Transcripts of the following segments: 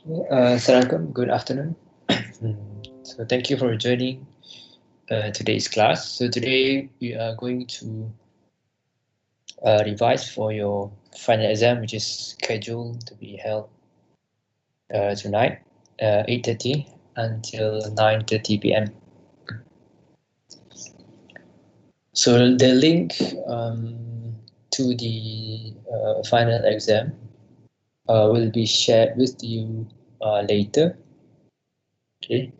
Assalamualaikum, good afternoon. So thank you for joining today's class. So today we are going to revise for your final exam, which is scheduled to be held tonight, 8:30 until 9:30 p.m. So the link to the final exam will be shared with you later. Okay.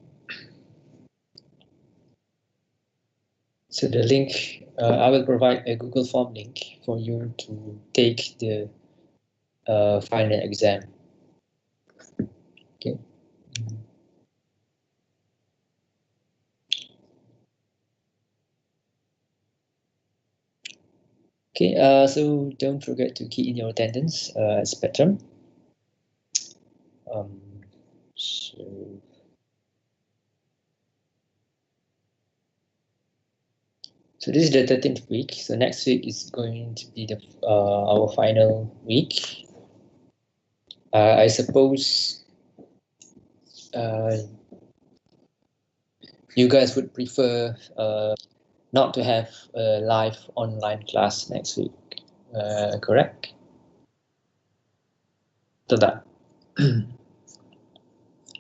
So the link, I will provide a Google Form link for you to take the final exam. Okay. Okay. So don't forget to key in your attendance spectrum. Um, so. So this is the 13th week. So next week is going to be the our final week. I suppose you guys would prefer not to have a live online class next week, correct? Betul.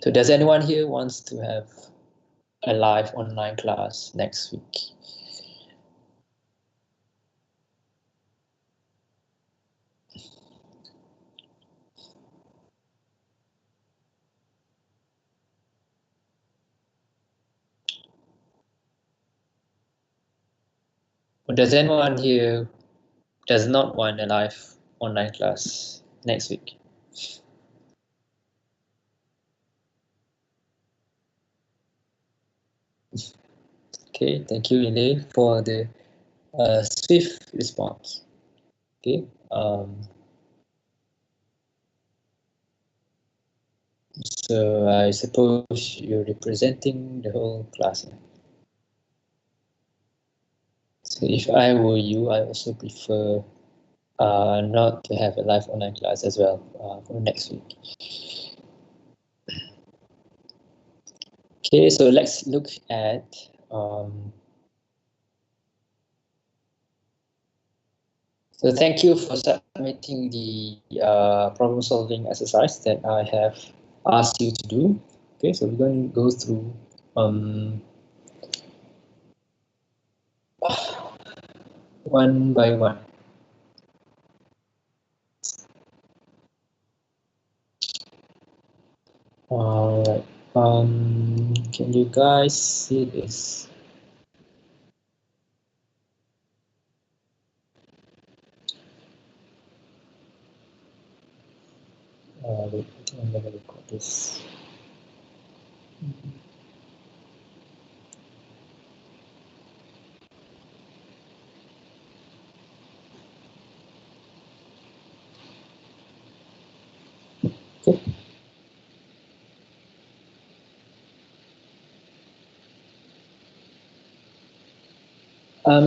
So does anyone here wants to have a live online class next week? Or does anyone here does not want a live online class next week? Okay, thank you, Elaine, for the swift response. Okay. So I suppose you're representing the whole class. So if I were you, I also prefer not to have a live online class as well for next week. Okay, so let's look at so thank you for submitting the problem solving exercise that I have asked you to do. Okay, so we're going to go through one by one. All right. Can you guys see this? Wait, I'm gonna record this. Okay.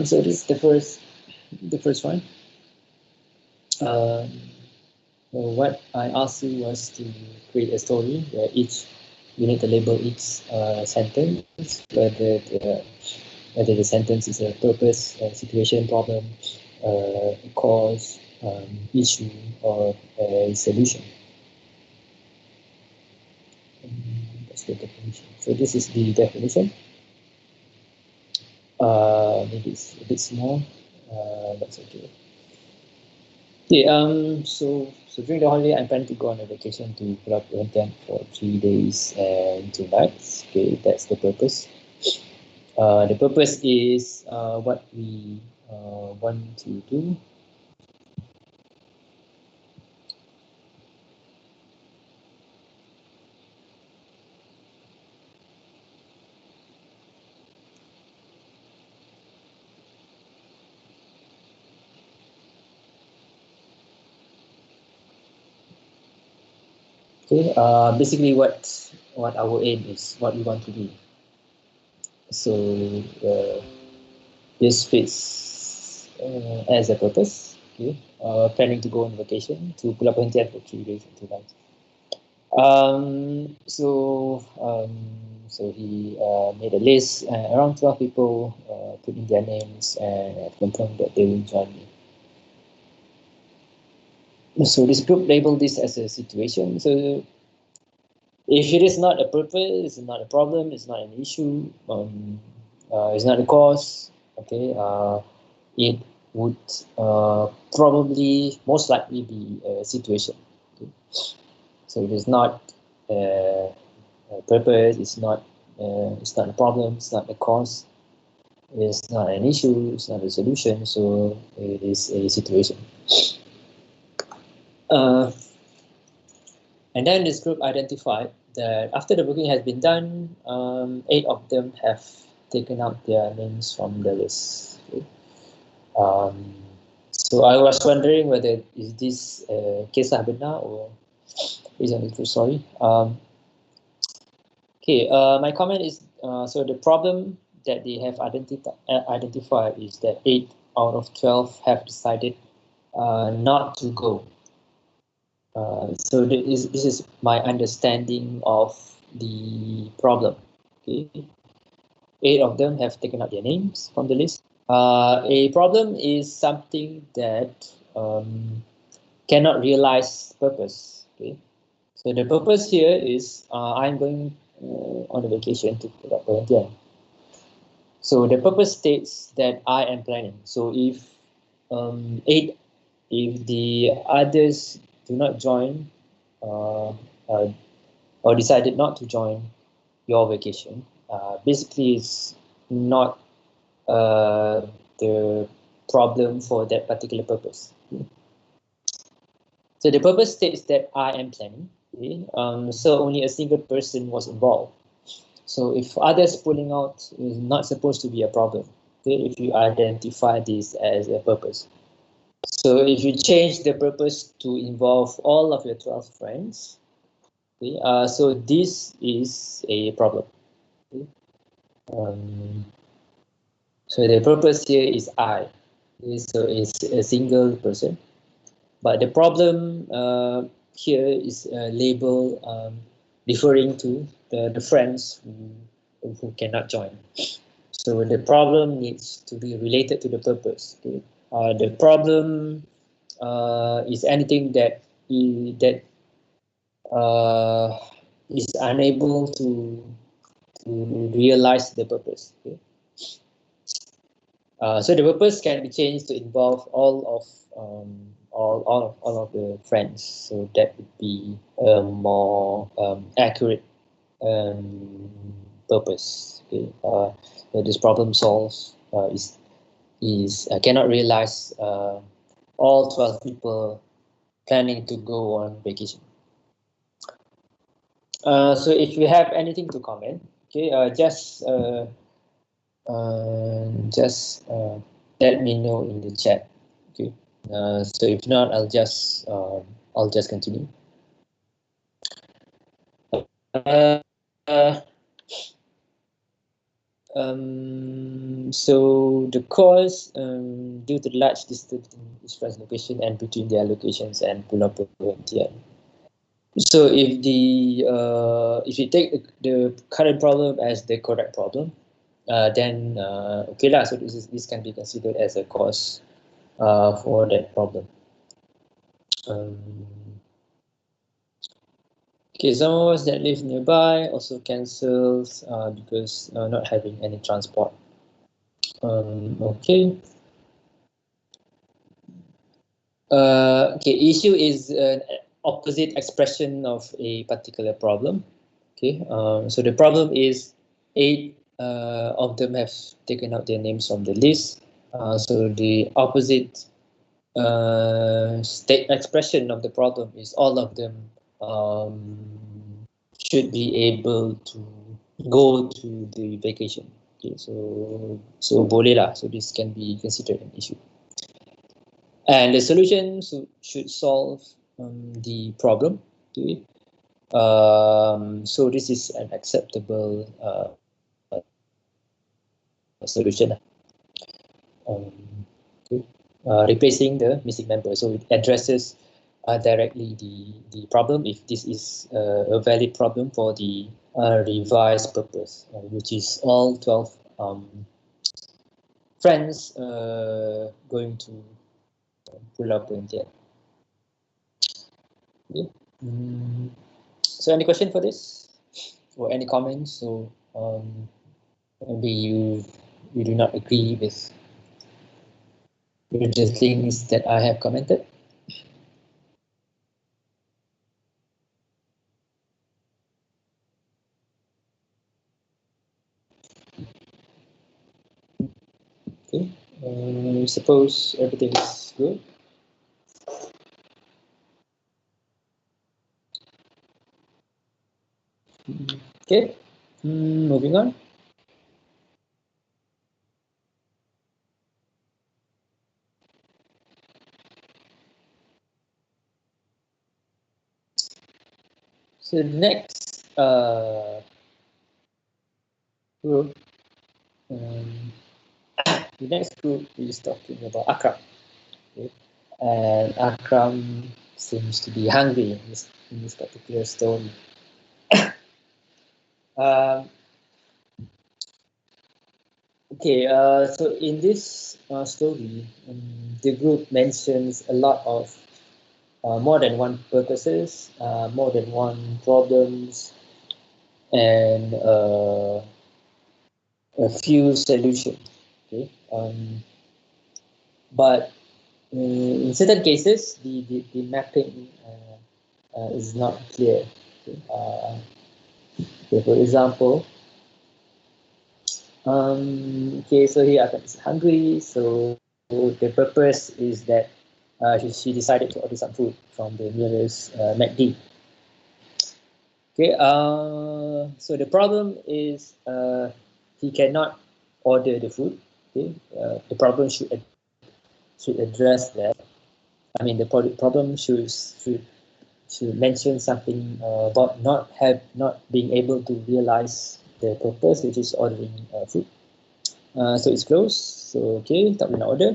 So this is the first one. What I asked you was to create a story where you need to label each sentence, whether the sentence is a purpose, a situation, problem, cause, issue, or a solution. That's the definition. So this is the definition. Maybe it's a bit small. That's okay. Okay. So during the holiday, I'm planning to go on a vacation to Pulau Perhentian for 3 days and 2 nights. Okay, that's the purpose. The purpose is what we want to do. Okay. Basically, what our aim is, what we want to do. So this fits as a purpose. Okay. Planning to go on vacation to Pulau Perhentian for 3 days and 2 nights. So he made a list, around 12 people, put in their names and confirmed that they will join me. So this group labeled this as a situation. So if it is not a purpose, it's not a problem, it's not an issue, it's not a cause, okay, it would probably most likely be a situation. Okay? So it is not a purpose, it's not a problem, it's not a cause, it's not an issue, it's not a solution, so it is a situation. Uh, and then this group identified that after the booking has been done, 8 of them have taken out their names from the list. Okay. Um, so I was wondering whether is this kisah benar or is it a true story. Okay, my comment is so the problem that they have identified is that 8 out of 12 have decided not to go. So this is my understanding of the problem. Okay, 8 of them have taken out their names from the list. A problem is something that cannot realize purpose. Okay, so the purpose here is I'm going on a vacation to put up volunteer. So the purpose states that I am planning. So if eight, if the others do not join uh, or decided not to join your vacation, basically it's not uh, the problem for that particular purpose. So the purpose states that I am planning. Okay? So only a single person was involved. So if others pulling out is not supposed to be a problem, okay, if you identify this as a purpose. So if you change the purpose to involve all of your 12 friends, okay, so this is a problem. Okay? Um, so the purpose here is I. Okay, so it's a single person. But the problem here is a label referring to the friends who cannot join. So the problem needs to be related to the purpose. Okay? The problem is anything that uh, is unable to realize the purpose. Okay? So the purpose can be changed to involve all of the friends. So that would be a more accurate purpose. Okay? So this problem solves is cannot realize all 12 people planning to go on vacation. So if you have anything to comment, okay, just let me know in the chat. Okay. So if not, I'll just continue. Uh, uh, so the cause due to the large distance in each friend's location and between their locations and Pulau Perhentian. So if you take the current problem as the correct problem, then okay lah. So this can be considered as a cause for that problem. Okay, some of us that live nearby also cancels because not having any transport. Okay. Okay, issue is an opposite expression of a particular problem. Okay, so the problem is 8 of them have taken out their names from the list. So the opposite state expression of the problem is all of them should be able to go to the vacation. Okay, so boleh lah. So this can be considered an issue. And the solution should solve the problem. Okay. So this is an acceptable solution. Okay. Replacing the missing member. So it addresses directly the problem, if this is a valid problem for the revised purpose, which is all 12 friends going to pull up in there. Okay. So any question for this, or any comments? So maybe you do not agree with the things that I have commented. Okay. Suppose everything is good. Okay. Moving on. So next group, um, the next group is talking about Akram. Okay? And Akram seems to be hungry in this particular story. Um, okay, so in this story, the group mentions a lot of more than one purposes, more than one problems, and a few solutions. Okay, but in certain cases, the mapping is not clear. Okay, okay, for example, okay, so here Akam is hungry, so the purpose is that she decided to order some food from the nearest McD. Okay, so the problem is he cannot order the food. Okay, the problem should address that. I mean, the problem should mention something about not being able to realize the purpose, which is ordering food. So it's closed. So okay, tak boleh nak order.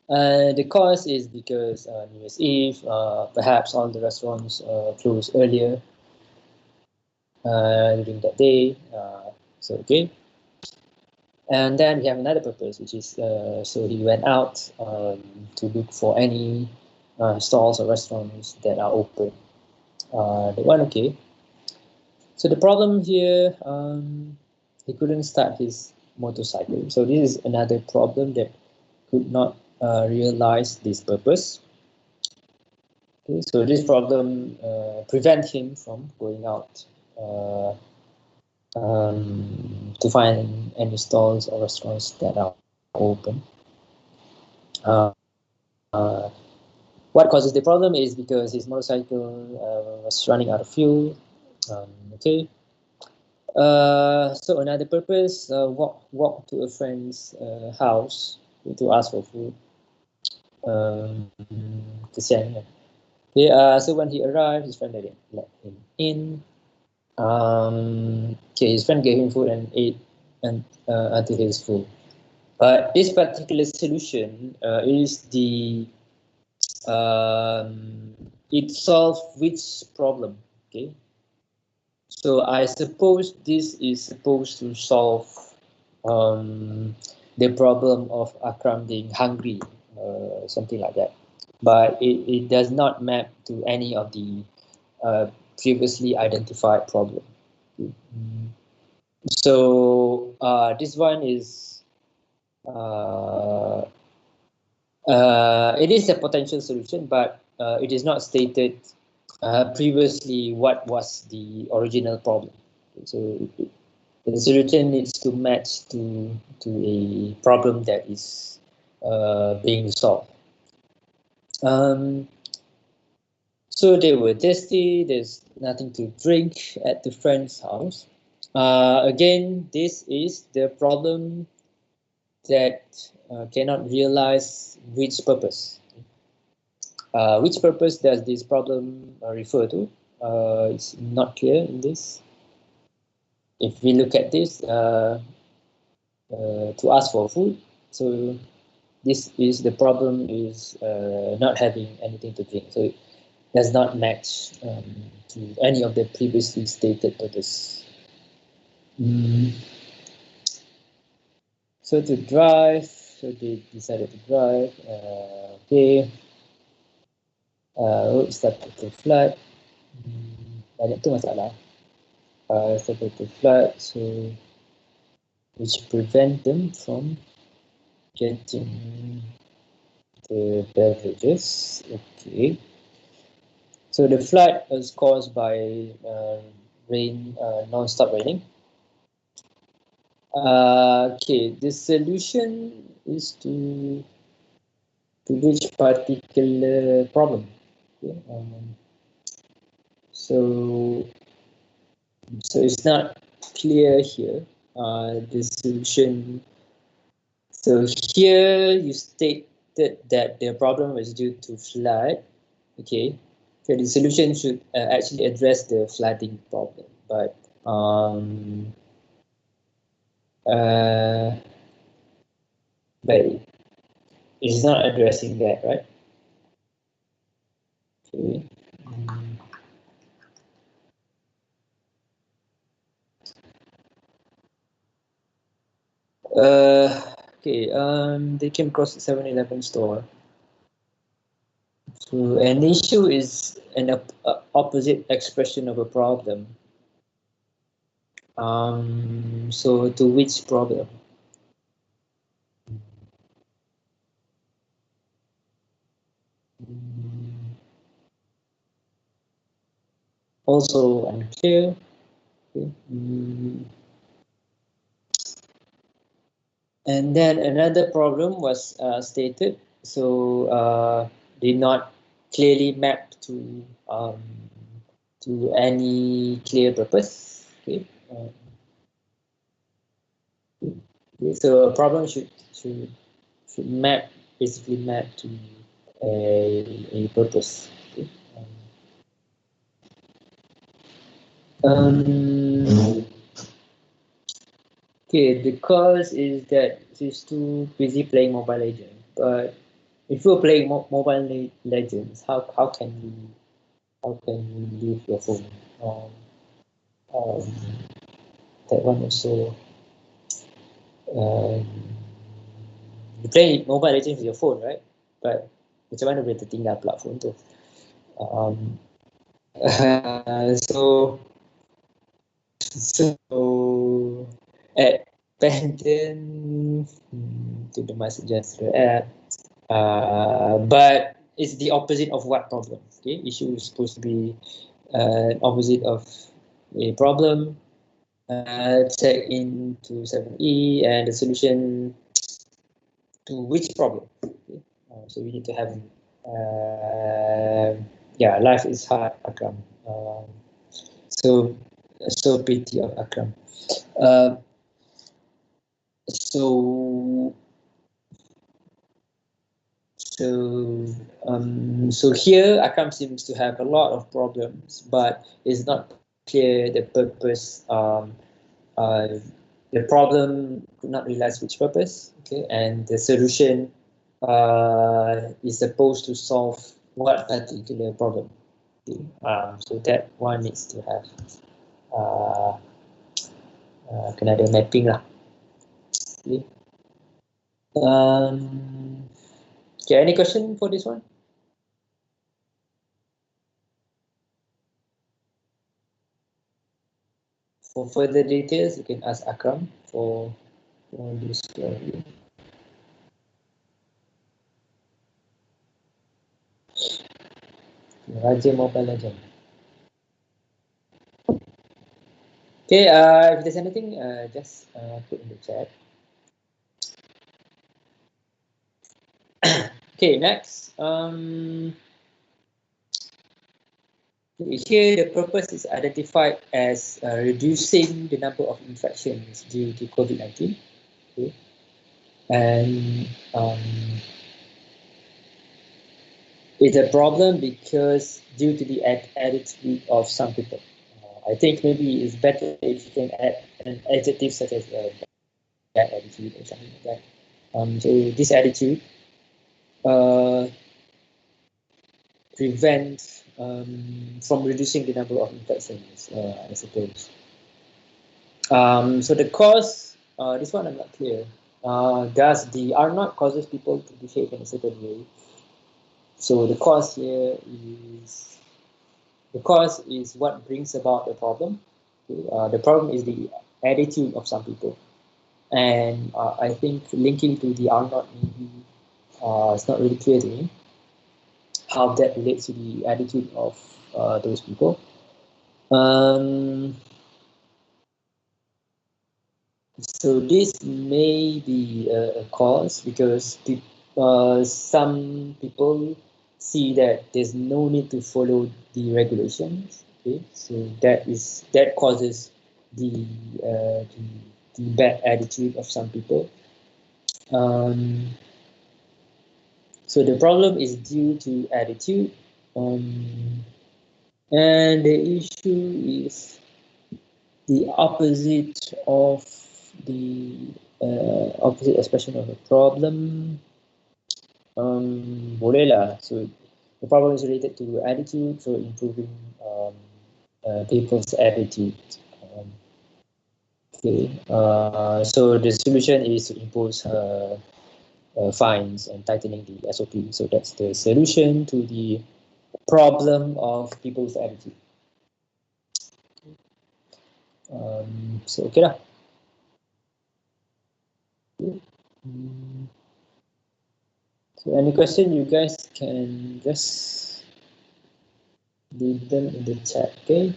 The cause is because New Year's Eve, perhaps all the restaurants close earlier during that day. So okay, and then we have another purpose, which is so he went out to look for any stalls or restaurants that are open. The one okay. So the problem here, he couldn't start his motorcycle. So this is another problem that could not realize this purpose. Okay, so this problem prevent him from going out to find any stalls or restaurants that are open. Uh, uh, what causes the problem is because his motorcycle was running out of fuel. Okay. So another purpose, walk to a friend's house to ask for food. Kesian kan. Okay, so when he arrived, his friend let him in. Okay, his friend gave him food and ate until he was full. But this particular solution is it solves which problem? Okay, so I suppose this is supposed to solve the problem of Akram being hungry, something like that. But it does not map to any of the previously identified problem. So this one is uh, it is a potential solution, but it is not stated previously what was the original problem. So the solution needs to match to a problem that is being solved. So they were thirsty. There's nothing to drink at the friend's house. Again, this is the problem that cannot realize which purpose. Which purpose does this problem refer to? It's not clear in this. If we look at this, to ask for food, so this is the problem is not having anything to drink, so it does not match to any of the previously stated purpose. So to drive, so they decided to drive. Okay, road started to flood. Banyak tu masalah. Started to flood, so which prevent them from getting the beverages. Okay. So the flood was caused by rain, non-stop raining. Okay, the solution is to which particular problem. Okay. So it's not clear here. The solution. So here you stated that the problem was due to flood. Okay. So the solution should actually address the flooding problem, but uh, but it's not addressing that, right? Okay. Okay. They came across the 7-Eleven store. So an issue is an opposite expression of a problem. So to which problem? Also unclear. Okay. And then another problem was stated, so did not clearly map to any clear purpose. Okay. Okay, so a problem should map, basically map to a purpose. Okay. Okay, the cause is that she's too busy playing Mobile Legends. But if you're playing Mobile Legends, how can you leave your phone? Um, um, that one also. Um, you play Mobile Legends with your phone, right? But macam mana boleh tertinggal pula phone tu? Um, so at Pendant to the Master app, but it's the opposite of what problem? Okay, issue is supposed to be opposite of a problem. Check into 7E and the solution to which problem. Okay? So we need to have life is hard, Akram. So pity of Akram. So here Akram seems to have a lot of problems, but it's not clear the purpose. The problem could not realize which purpose. Okay, and the solution is supposed to solve what particular problem. Okay? So that one needs to have kena ada mapping lah. Okay. Okay, any question for this one? For further details, you can ask Akram for this story. Raja Mobile Legend. Okay, if there's anything, just put in the chat. Okay, next. Here, the purpose is identified as reducing the number of infections due to COVID-19. Okay. And it's a problem because due to the attitude of some people. I think maybe it's better if you can add an adjective such as bad attitude or something like that. So this attitude prevents from reducing the number of infections, I suppose. So the cause, this one I'm not clear. Does the R naught causes people to behave in a certain way? So the cause here is what brings about the problem. Okay? The problem is the attitude of some people, and I think linking to the R naught maybe it's not really clear to me how that relates to the attitude of those people. So this may be a cause because some people see that there's no need to follow the regulations. Okay, so that causes the uh, the, the bad attitude of some people. Um, so the problem is due to attitude, and the issue is the opposite of the opposite expression of a problem. Boleh lah. So the problem is related to attitude, so improving people's attitude. Um, okay. So the solution is to impose fines and tightening the SOP. So that's the solution to the problem of people's attitude. So okay lah. So any question, you guys can just leave them in the chat, okay?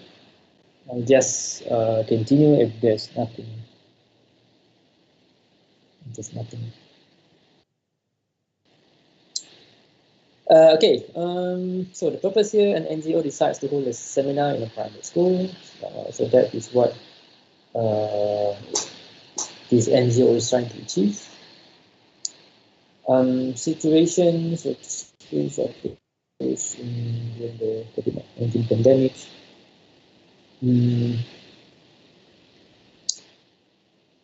I'll just continue if there's nothing. There's nothing. Okay, so the purpose here, an NGO decides to hold a seminar in a private school. So that is what this NGO is trying to achieve. Situations that schools are closed during the COVID-19 pandemic.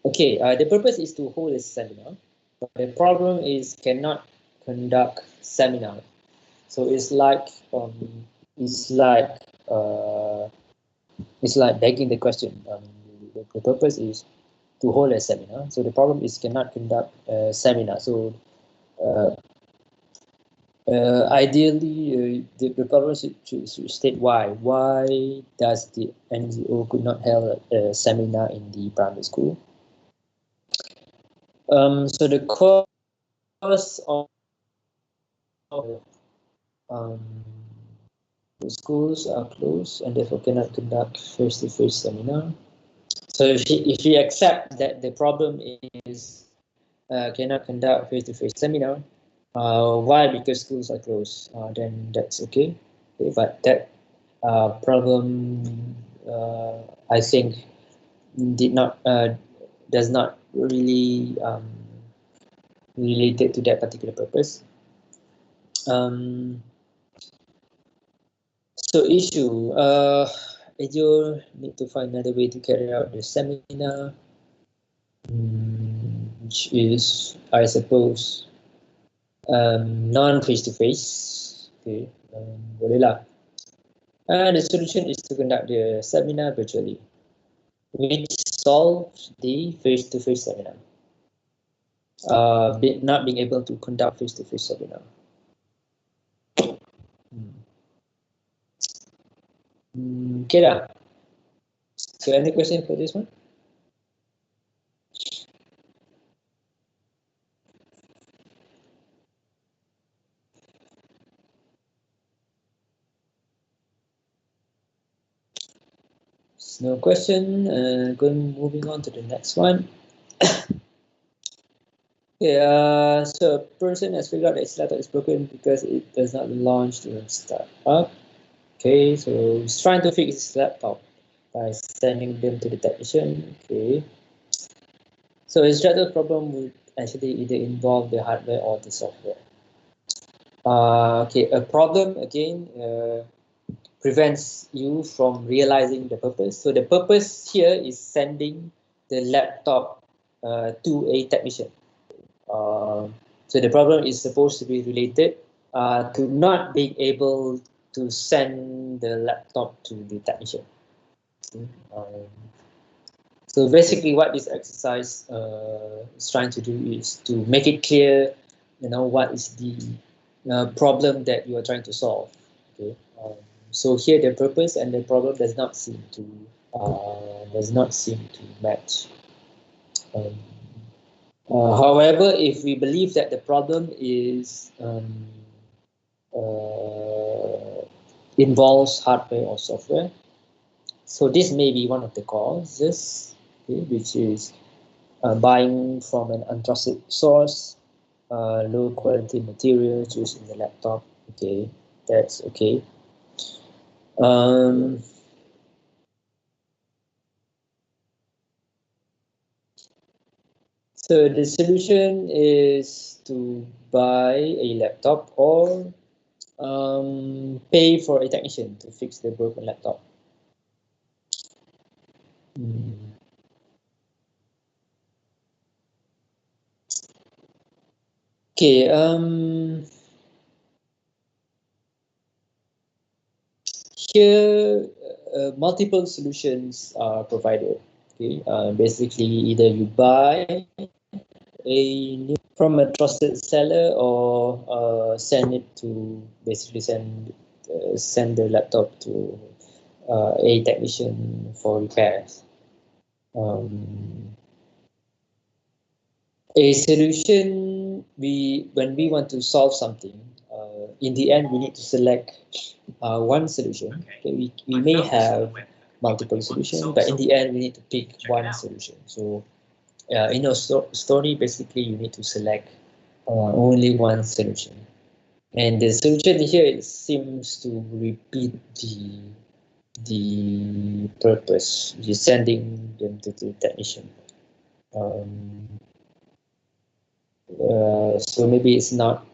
Okay, the purpose is to hold a seminar, but the problem is cannot conduct seminar. So it's like begging the question. The purpose is to hold a seminar. So the problem is cannot conduct a seminar. So ideally, the problem should state why. Why does the NGO could not hold a seminar in the primary school? So the cause of the schools are closed and therefore cannot conduct face-to-face seminar. So if we accept that the problem is cannot conduct face-to-face seminar, why? Because schools are closed. Then that's okay. But that problem, I think, does not really related to that particular purpose. So issue, you need to find another way to carry out the seminar, which is, I suppose, non-face-to-face. Okay, boleh lah. And the solution is to conduct the seminar virtually, which solves the face-to-face seminar. Not being able to conduct face-to-face seminar. Okay lah. So any question for this one? No question. Moving on to the next one. Yeah, so a person has figured out that his laptop is broken because it does not launch to start up. Okay, so he's trying to fix his laptop by sending them to the technician. Okay, so his dreaded problem would actually either involve the hardware or the software. Okay, a problem again prevents you from realizing the purpose. So the purpose here is sending the laptop to a technician. So the problem is supposed to be related to not being able to send the laptop to the technician. Um, so basically, what this exercise is trying to do is to make it clear, what is the problem that you are trying to solve. Okay. So here, the purpose and the problem does not seem to match. Um, However, if we believe that the problem is involves hardware or software, so this may be one of the causes, okay, which is buying from an untrusted source, low quality materials used in the laptop. Okay, that's okay. Um, so the solution is to buy a laptop or pay for a technician to fix the broken laptop. Mm. Okay, here multiple solutions are provided. Okay, basically either you buy a new from a trusted seller or send it to basically send the laptop to a technician for repairs. Um, a solution, when we want to solve something, in the end we need to select one solution. Okay, we may have multiple solutions, but in the end we need to pick one solution. So in your story, basically you need to select only one solution. And the solution here, it seems to repeat the purpose, which is sending them to the technician. Um, so maybe it's not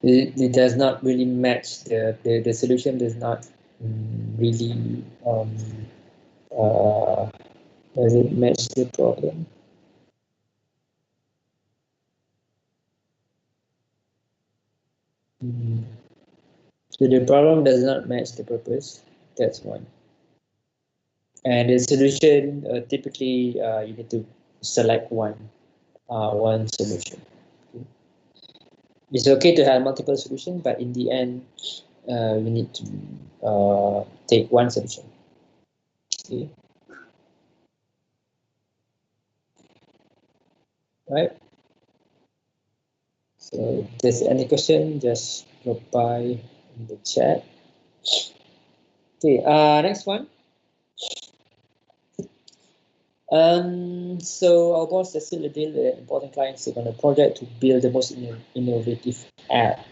it does not really match the solution does not really uh, does it match the problem. Mm. So the problem does not match the purpose. That's one. And the solution, typically you need to select one solution. It's okay to have multiple solutions, but in the end, we need to take one solution. Okay, right? So if there's any question, just drop by in the chat. Okay, next one. So our boss has still a deal with an important client on a project to build the most innovative app.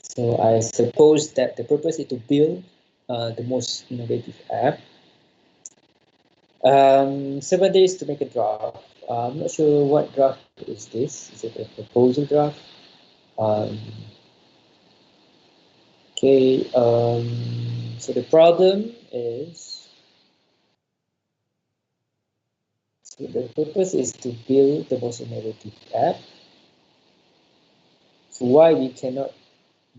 So I suppose that the purpose is to build the most innovative app. 7 days to make a draft. I'm not sure what draft is this. Is it a proposal draft? Um, okay. So the problem is, so the purpose is to build the most innovative app. So why we cannot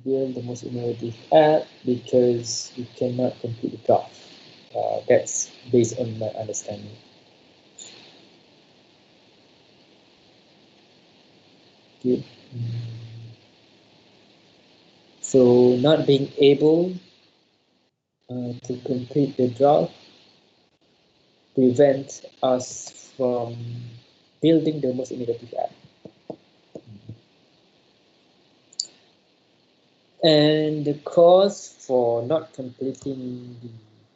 build the most innovative app? Because we cannot complete the draft. That's based on my understanding. Okay. So not being able to complete the draft prevent us from building the most innovative app. And the cause for not completing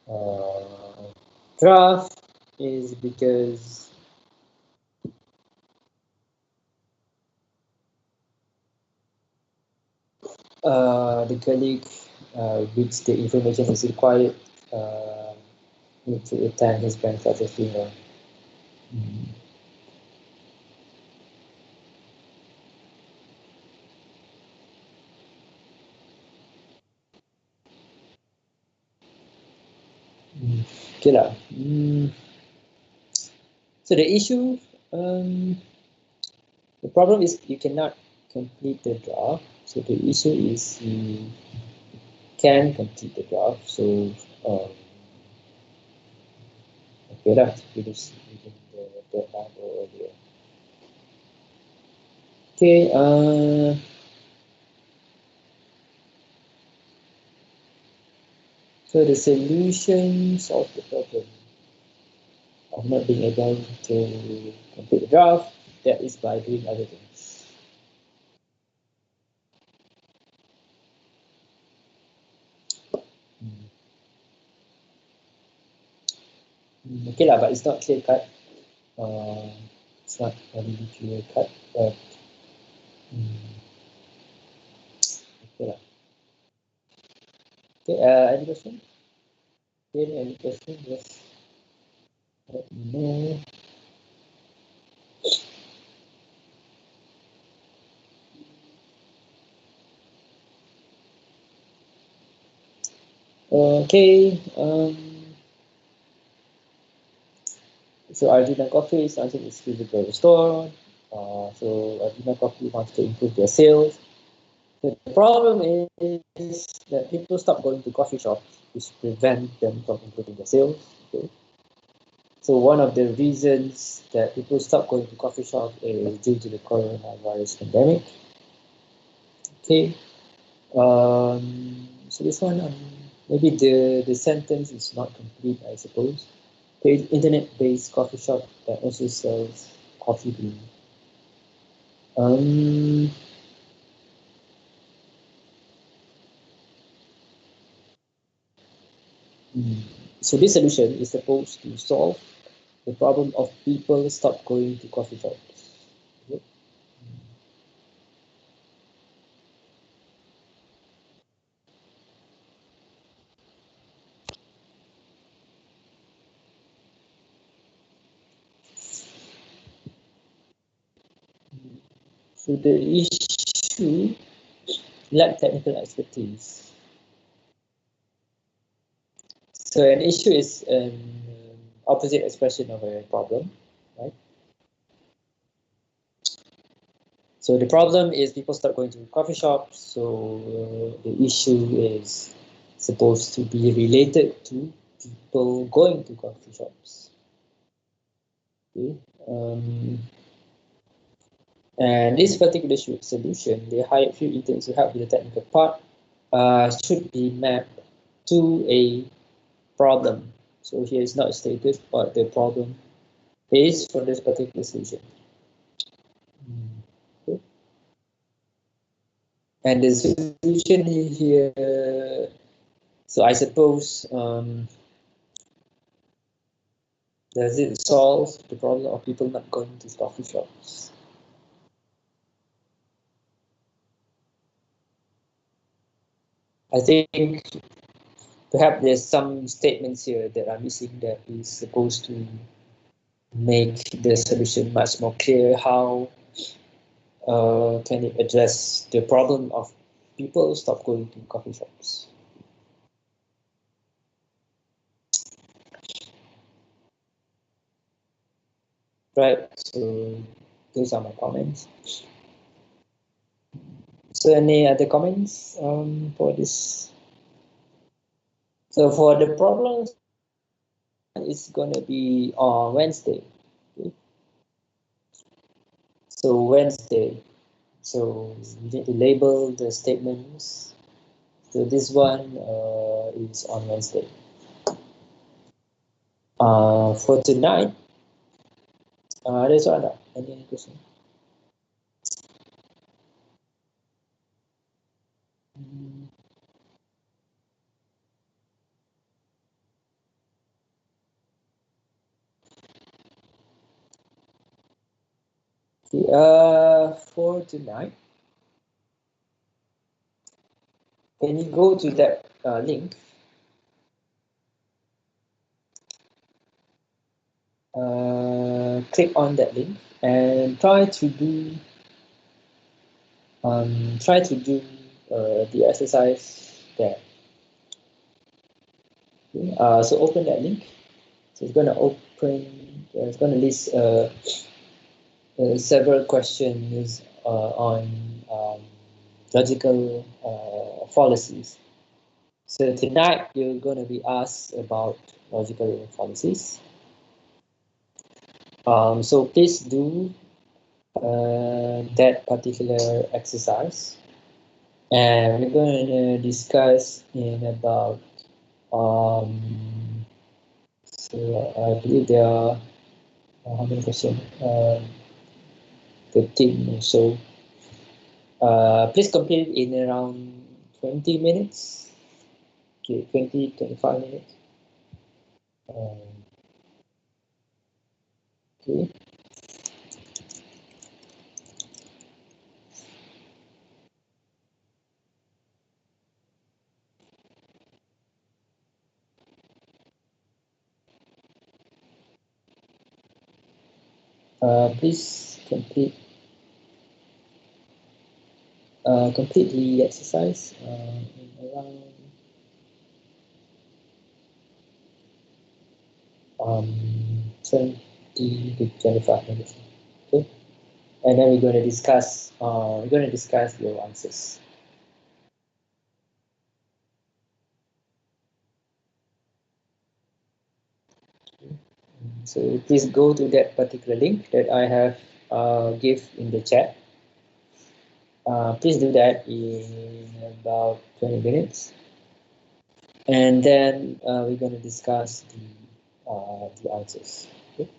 the draft is because the colleague which the information is required uh, need to attend his grandfather's funeral. Mm. Okay lah. So the issue, the problem is you cannot complete the draft. So the issue is you can complete the draft. So okay lah, finish within the deadline or earlier. Okay. So the solutions of the problem of not being able to complete the draft, that is by doing other things. Okay lah, but it's not clear cut. It's not really clear cut, but okay lah. Okay, any question? Okay, any question? Just let me know. Okay. So Arjuna Coffee is launching its physical store. So Arjuna Coffee wants to improve their sales. The problem is that people stop going to coffee shops, which prevent them from improving their sales. Okay. So one of the reasons that people stop going to coffee shops is due to the coronavirus pandemic. Okay. So this one, maybe the sentence is not complete, I suppose. The internet-based coffee shop that also sells coffee bean. So this solution is supposed to solve the problem of people stop going to coffee shops. Okay. So the issue lack technical expertise. So an issue is an opposite expression of a problem, right? So the problem is people start going to coffee shops. So the issue is supposed to be related to people going to coffee shops. Okay. And this particular solution, they hired few interns to help with the technical part, should be mapped to a problem. So here is not stated what the problem is for this particular solution. Okay. And the solution here, so I suppose, does it solve the problem of people not going to coffee shops? I think perhaps there's some statements here that are missing that is supposed to make the solution much more clear. How can it address the problem of people stop going to coffee shops? Right, so those are my comments. So any other comments for this? So for the problems, it's going to be on Wednesday. Okay. So Wednesday, so you need to label the statements. So this one is on Wednesday. For tonight, there's one. Any question? Okay, for tonight, can you go to that link? Click on that link and try to do the exercise there. Okay, so open that link So it's going to it's going to list several questions on logical fallacies. So tonight you're going to be asked about logical fallacies. So please do that particular exercise, and we're going to discuss in about so I believe there are how many questions? 15 or so. Please complete in around 20 minutes. Okay, 20-25 minutes. Um, okay. Please complete the exercise in around um, 20 to 25 minutes. Okay, and then we're going to discuss your answers. So please go to that particular link that I have give in the chat. Please do that in about 20 minutes, and then we're going to discuss the answers. Okay?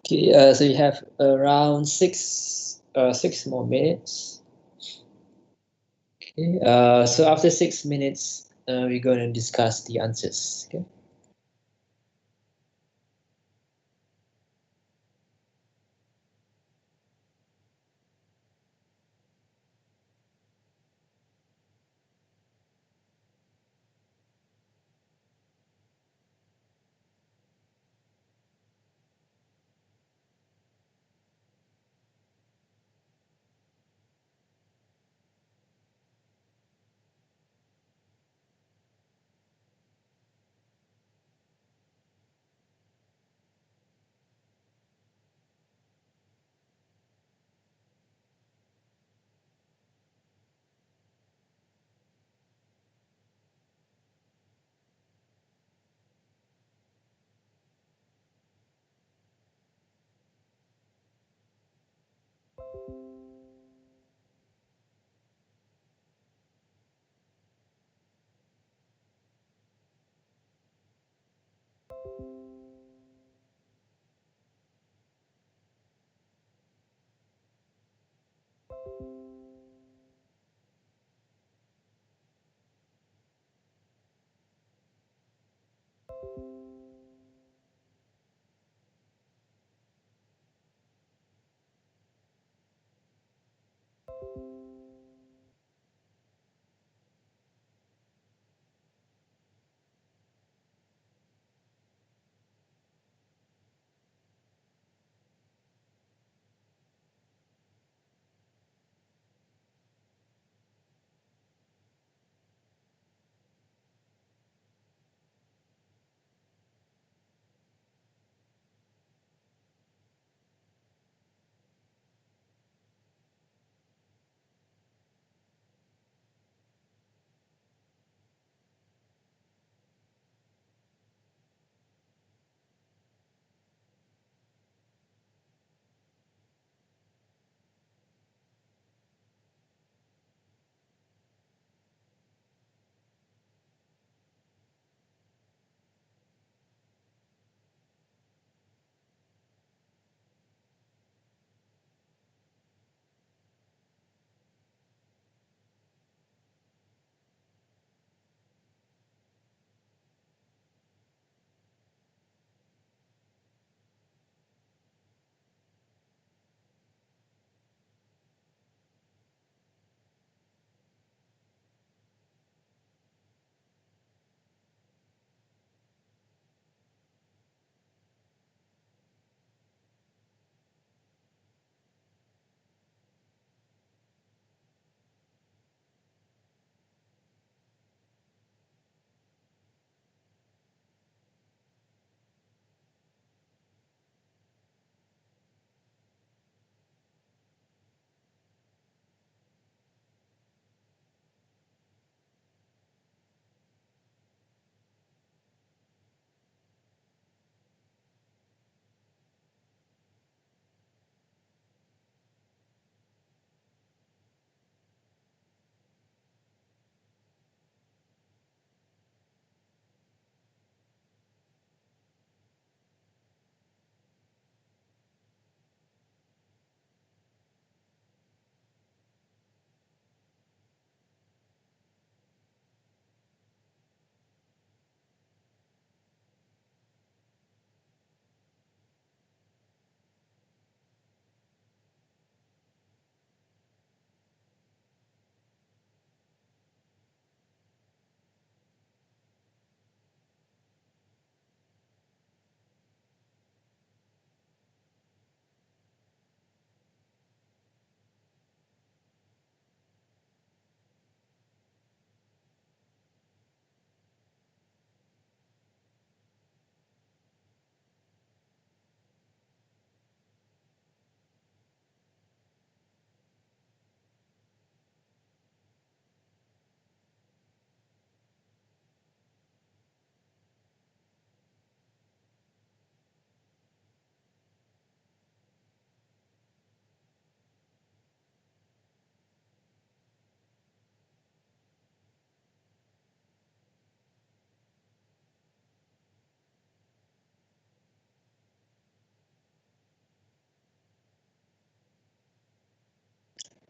Okay, so you have around 6 more minutes. Okay, so after 6 minutes, we're going to discuss the answers. Okay.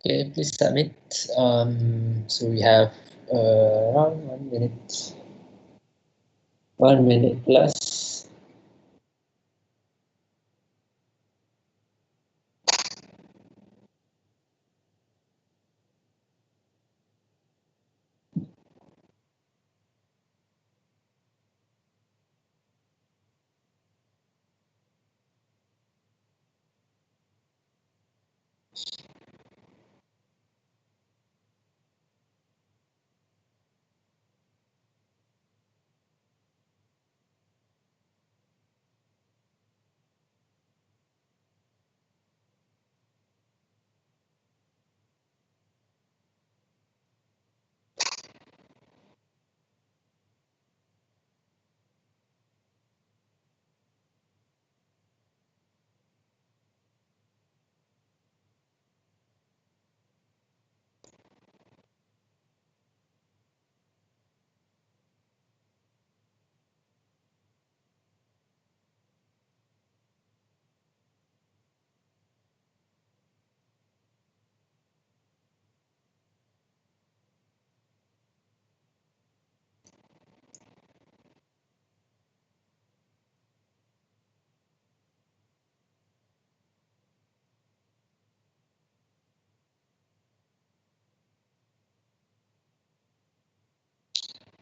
Okay, please submit. So we have around 1 minute, 1 minute plus.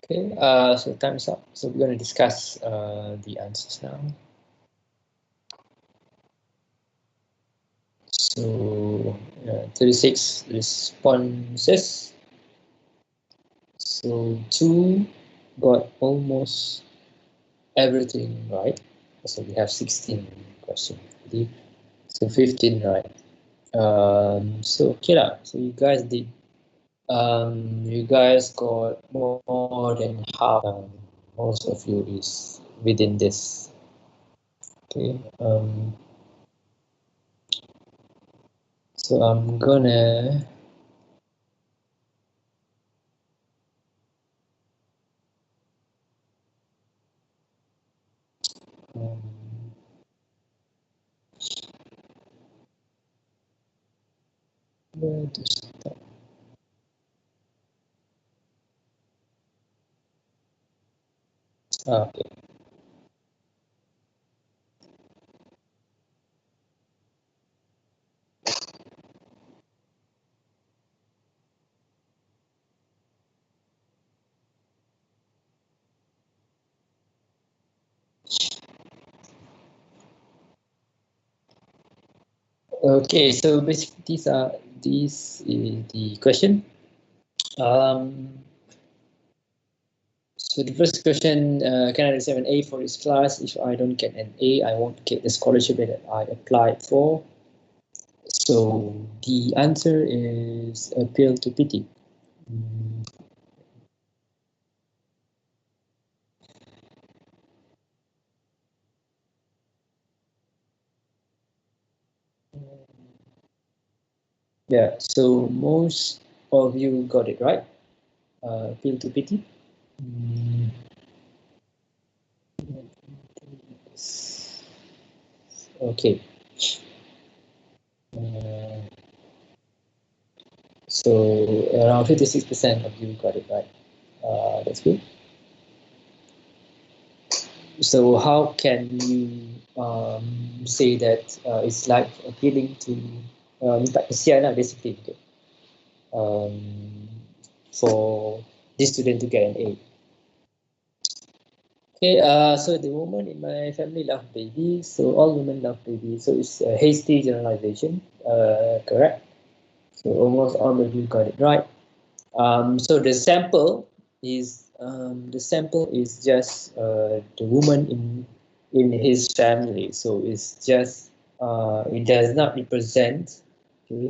Okay, so time's up. So we're going to discuss the answers now. So 36 responses. So 2 got almost everything right. So we have 16 questions. So 15 right. So okay lah. So you guys did. You guys got more than half. Most of you is within this. Okay. So I'm gonna. Um, where to start? Okay. Okay. So basically, these is the question. Um, so the first question: can I receive an A for this class? If I don't get an A, I won't get the scholarship that I applied for. So the answer is appeal to pity. Mm, Yeah, so most of you got it right. Appeal to pity. Mm, Okay. Uh, so around 56% of you got it right. That's good. So how can you say that it's like appealing to minta kesian lah basically, okay? um, for this student to get an A. Okay, so the women in my family love babies, so all women love babies. So it's a hasty generalization, correct? So almost all of you got it right. So the sample is just the woman in his family. So it's just it does not represent. Okay,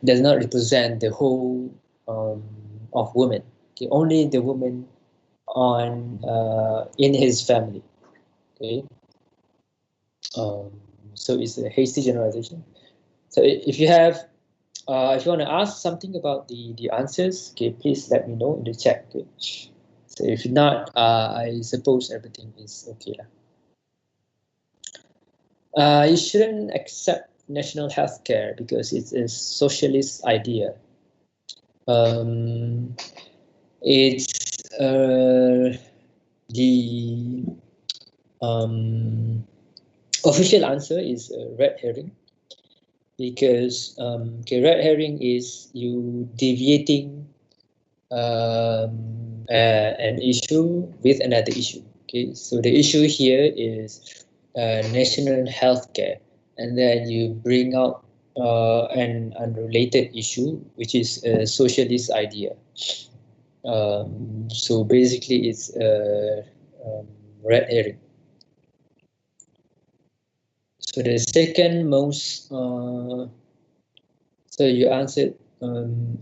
does not represent the whole of women. Okay, only the woman on in his family. Okay, um, so it's a hasty generalization. So if you have if you want to ask something about the answers, okay, please let me know in the chat. Okay. So if not, I suppose everything is okay lah. You shouldn't accept national healthcare because it's a socialist idea. It's the official answer is red herring because red herring is you deviating an issue with another issue. Okay, so the issue here is national healthcare, and then you bring out an unrelated issue, which is a socialist idea. So basically, it's red herring. So the second most, so you answered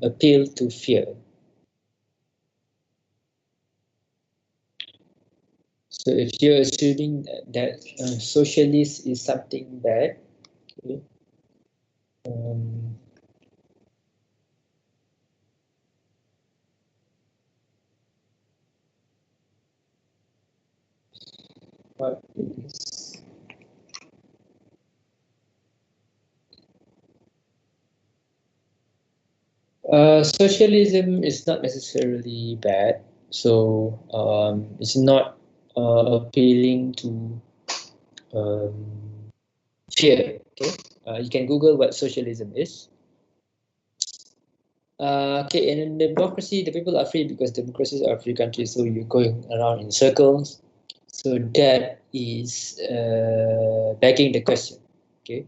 appeal to fear. So if you're assuming that socialist is something bad, okay, what is socialism is not necessarily bad. So it's not appealing to um, fear. Okay, you can Google what socialism is. Okay, and in democracy, the people are free because democracies are free countries. So you're going around in circles. So that is begging the question. Okay,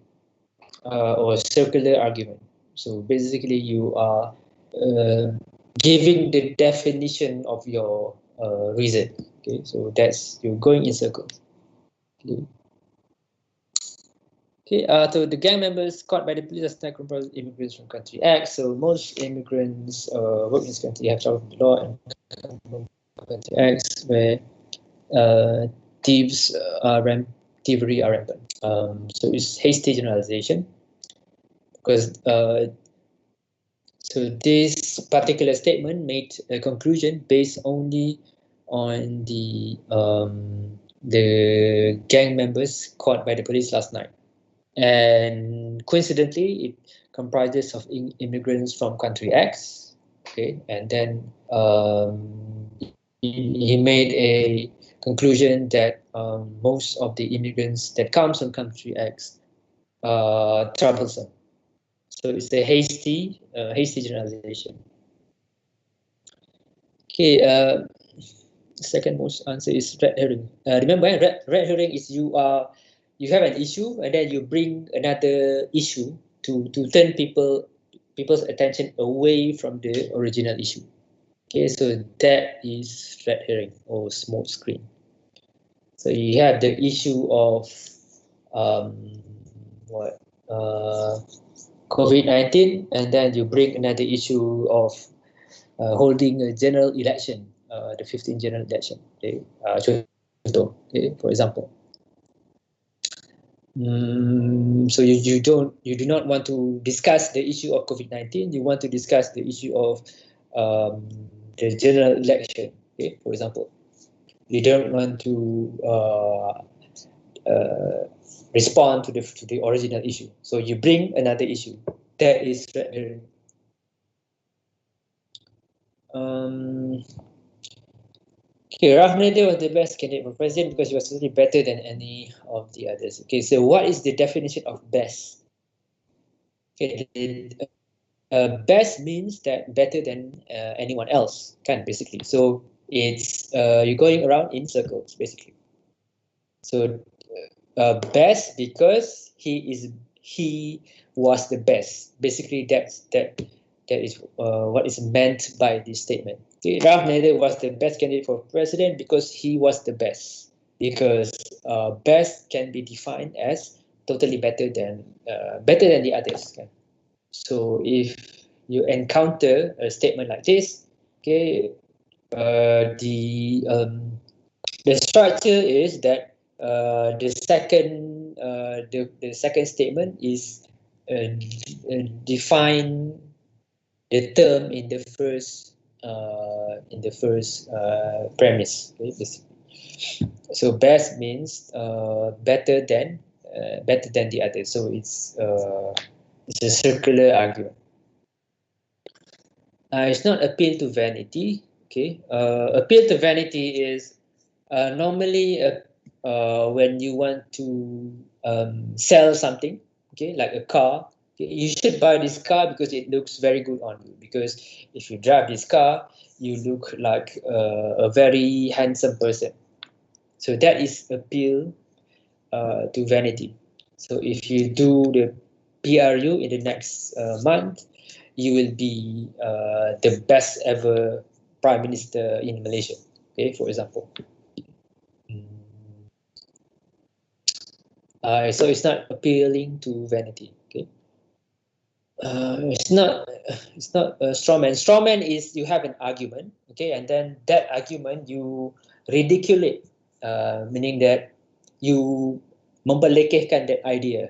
or circular argument. So basically, you are uh, giving the definition of your reason. Okay, so that's you're going in circles. Okay. Okay, so the gang members caught by the police are still comprised of immigrants from country X. So most immigrants work in this country have traveled from the law and come from country X, where uh, thievery are rampant. So it's hasty generalization because so this particular statement made a conclusion based only on the gang members caught by the police last night, and coincidentally, it comprises of immigrants from country X. Okay, and then he made a conclusion that most of the immigrants that comes from country X are troublesome. So it's a hasty generalization. Okay, second most answer is red herring. Remember, red herring is you have an issue and then you bring another issue to turn people's attention away from the original issue. Okay, so that is red herring or smoke screen. So you have the issue of um, what COVID-19, and then you bring another issue of holding a general election, the 15th general election. Okay, contoh, okay, for example. So you do not want to discuss the issue of COVID-19. You want to discuss the issue of um, the general election. Okay, for example, you don't want to respond to the original issue. So you bring another issue. That is um, okay, Rahmanadeh was the best candidate for president because he was really better than any of the others. Okay, so what is the definition of best? Okay, best means that better than anyone else, can basically. So it's you're going around in circles, basically. So best because he was the best. Basically, that is what is meant by this statement. Okay, Ralph Nader was the best candidate for president because he was the best. Because best can be defined as totally better than the others. Okay? So if you encounter a statement like this, okay, the structure is that the second statement is define the term in the first premise. Okay? So best means better than better than the other. So it's a circular argument. It's not appeal to vanity. Okay, appeal to vanity is normally when you want to sell something. Okay, like a car. Okay, you should buy this car because it looks very good on you. Because if you drive this car, you look like a very handsome person. So that is appeal to vanity. So if you do the PRU in the next month, you will be the best ever prime minister in Malaysia. Okay, for example. So it's not appealing to vanity. Okay. It's not a straw man. Straw man is you have an argument, okay, and then that argument you ridiculate, meaning that you membelekehkan that idea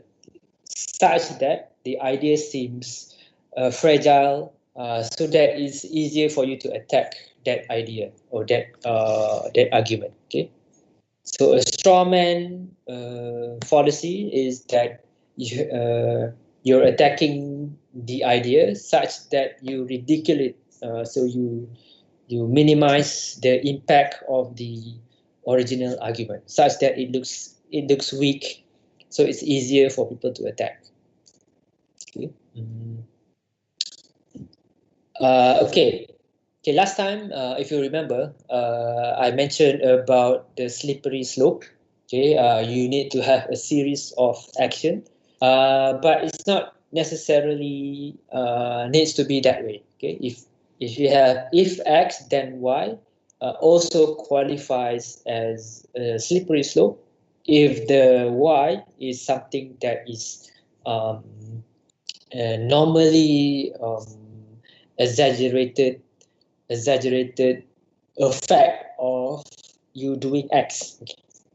such that the idea seems fragile, so that it's easier for you to attack that idea or that argument. Okay, so a straw man fallacy is that you're attacking the idea such that you ridicule it, so you minimize the impact of the original argument such that it looks weak, so it's easier for people to attack. Okay. Okay. Last time, if you remember, I mentioned about the slippery slope. Okay. You need to have a series of action, but it's not necessarily needs to be that way. Okay. If you have if X, then Y also qualifies as a slippery slope if the Y is something that is normally exaggerated effect of you doing X.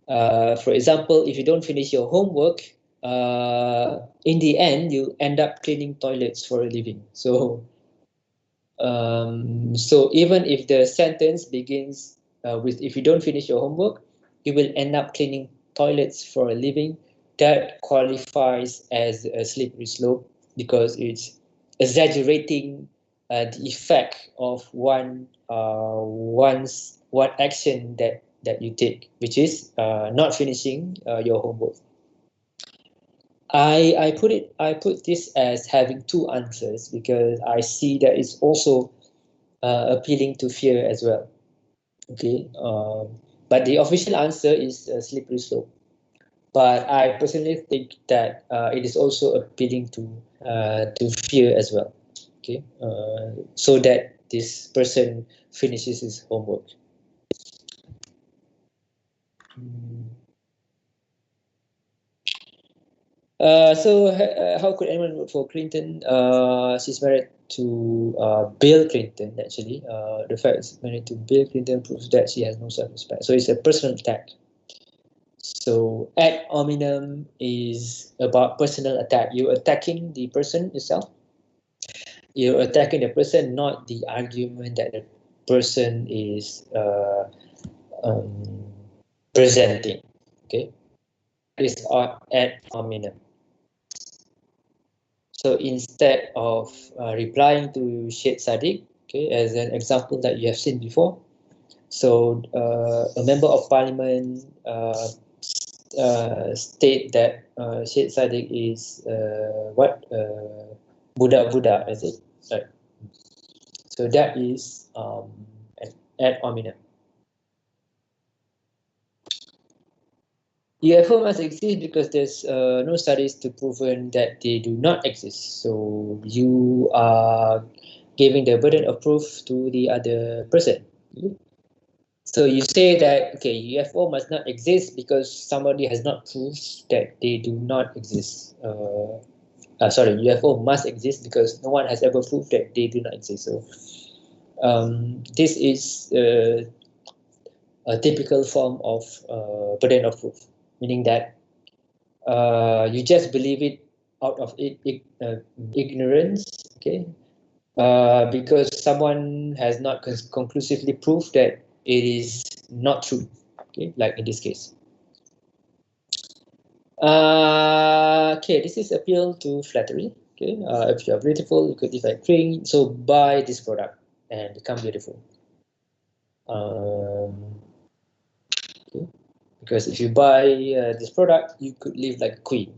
For example, if you don't finish your homework, in the end you end up cleaning toilets for a living. So even if the sentence begins with if you don't finish your homework, you will end up cleaning toilets for a living. That qualifies as a slippery slope because it's exaggerating the effect of one action that you take, which is not finishing your homework. I put this as having two answers because I see that it's also appealing to fear as well. Okay, but the official answer is a slippery slope. But I personally think that it is also appealing to fear as well. Okay, so that this person finishes his homework. How could anyone vote for Clinton? She's married to Bill Clinton, actually. The fact she's married to Bill Clinton proves that she has no self-respect. So it's a personal attack. So ad hominem is about personal attack. You're attacking the person itself. You're attacking the person, not the argument that the person is presenting. Okay, it's ad hominem. So instead of replying to Sheikh Sadiq, okay, as an example that you have seen before, so a member of parliament state that Sheikh Sadiq is budak-budak, is it? Right. So that is ad hominem. UFO must exist because there's no studies to proven that they do not exist. So you are giving the burden of proof to the other person. So you say that, okay, UFO must not exist because somebody has not proved that they do not exist. UFO must exist because no one has ever proved that they do not exist. So this is a typical form of burden of proof, meaning that you just believe it out of ignorance, okay? Because someone has not conclusively proved that it is not true, okay? Like in this case. Okay, this is appeal to flattery. Okay, if you are beautiful, you could define king. So buy this product and become beautiful. Okay. Because if you buy this product, you could live like a queen,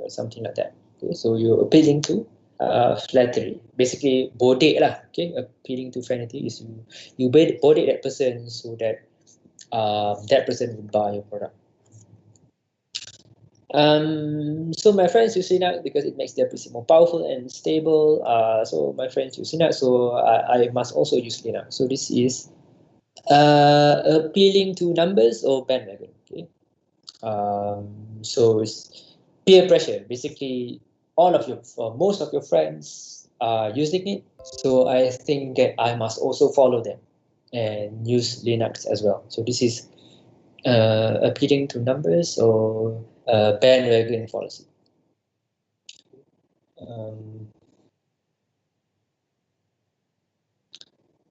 something like that. Okay, so you're appealing to flattery, basically bodek lah. Okay, appealing to vanity is you bodek that person so that that person will buy your product. So my friends use Linux because it makes their PC more powerful and stable. So my friends use Linux, so I must also use Linux. So this is appealing to numbers or bandwagon. Okay. So it's peer pressure. Basically, all of your, most of your friends are using it. So I think that I must also follow them and use Linux as well. So this is appealing to numbers or bandwagon policy. Um,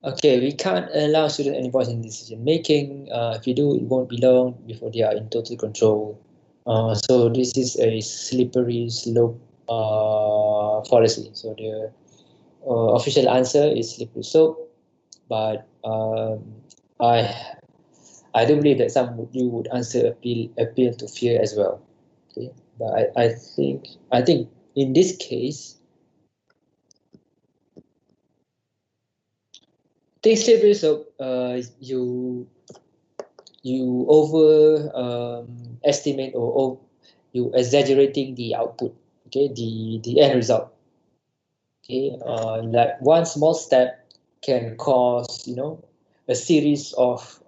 okay, we can't allow students any voice in decision making. If you do, it won't be long before they are in total control. So this is a slippery slope policy. So the official answer is slippery slope, but I do believe that some of you would answer appeal to fear as well. Okay, but I think in this case, think slippery slope. You over estimate or you exaggerating the output. Okay, the end result. Okay, like one small step can cause a series of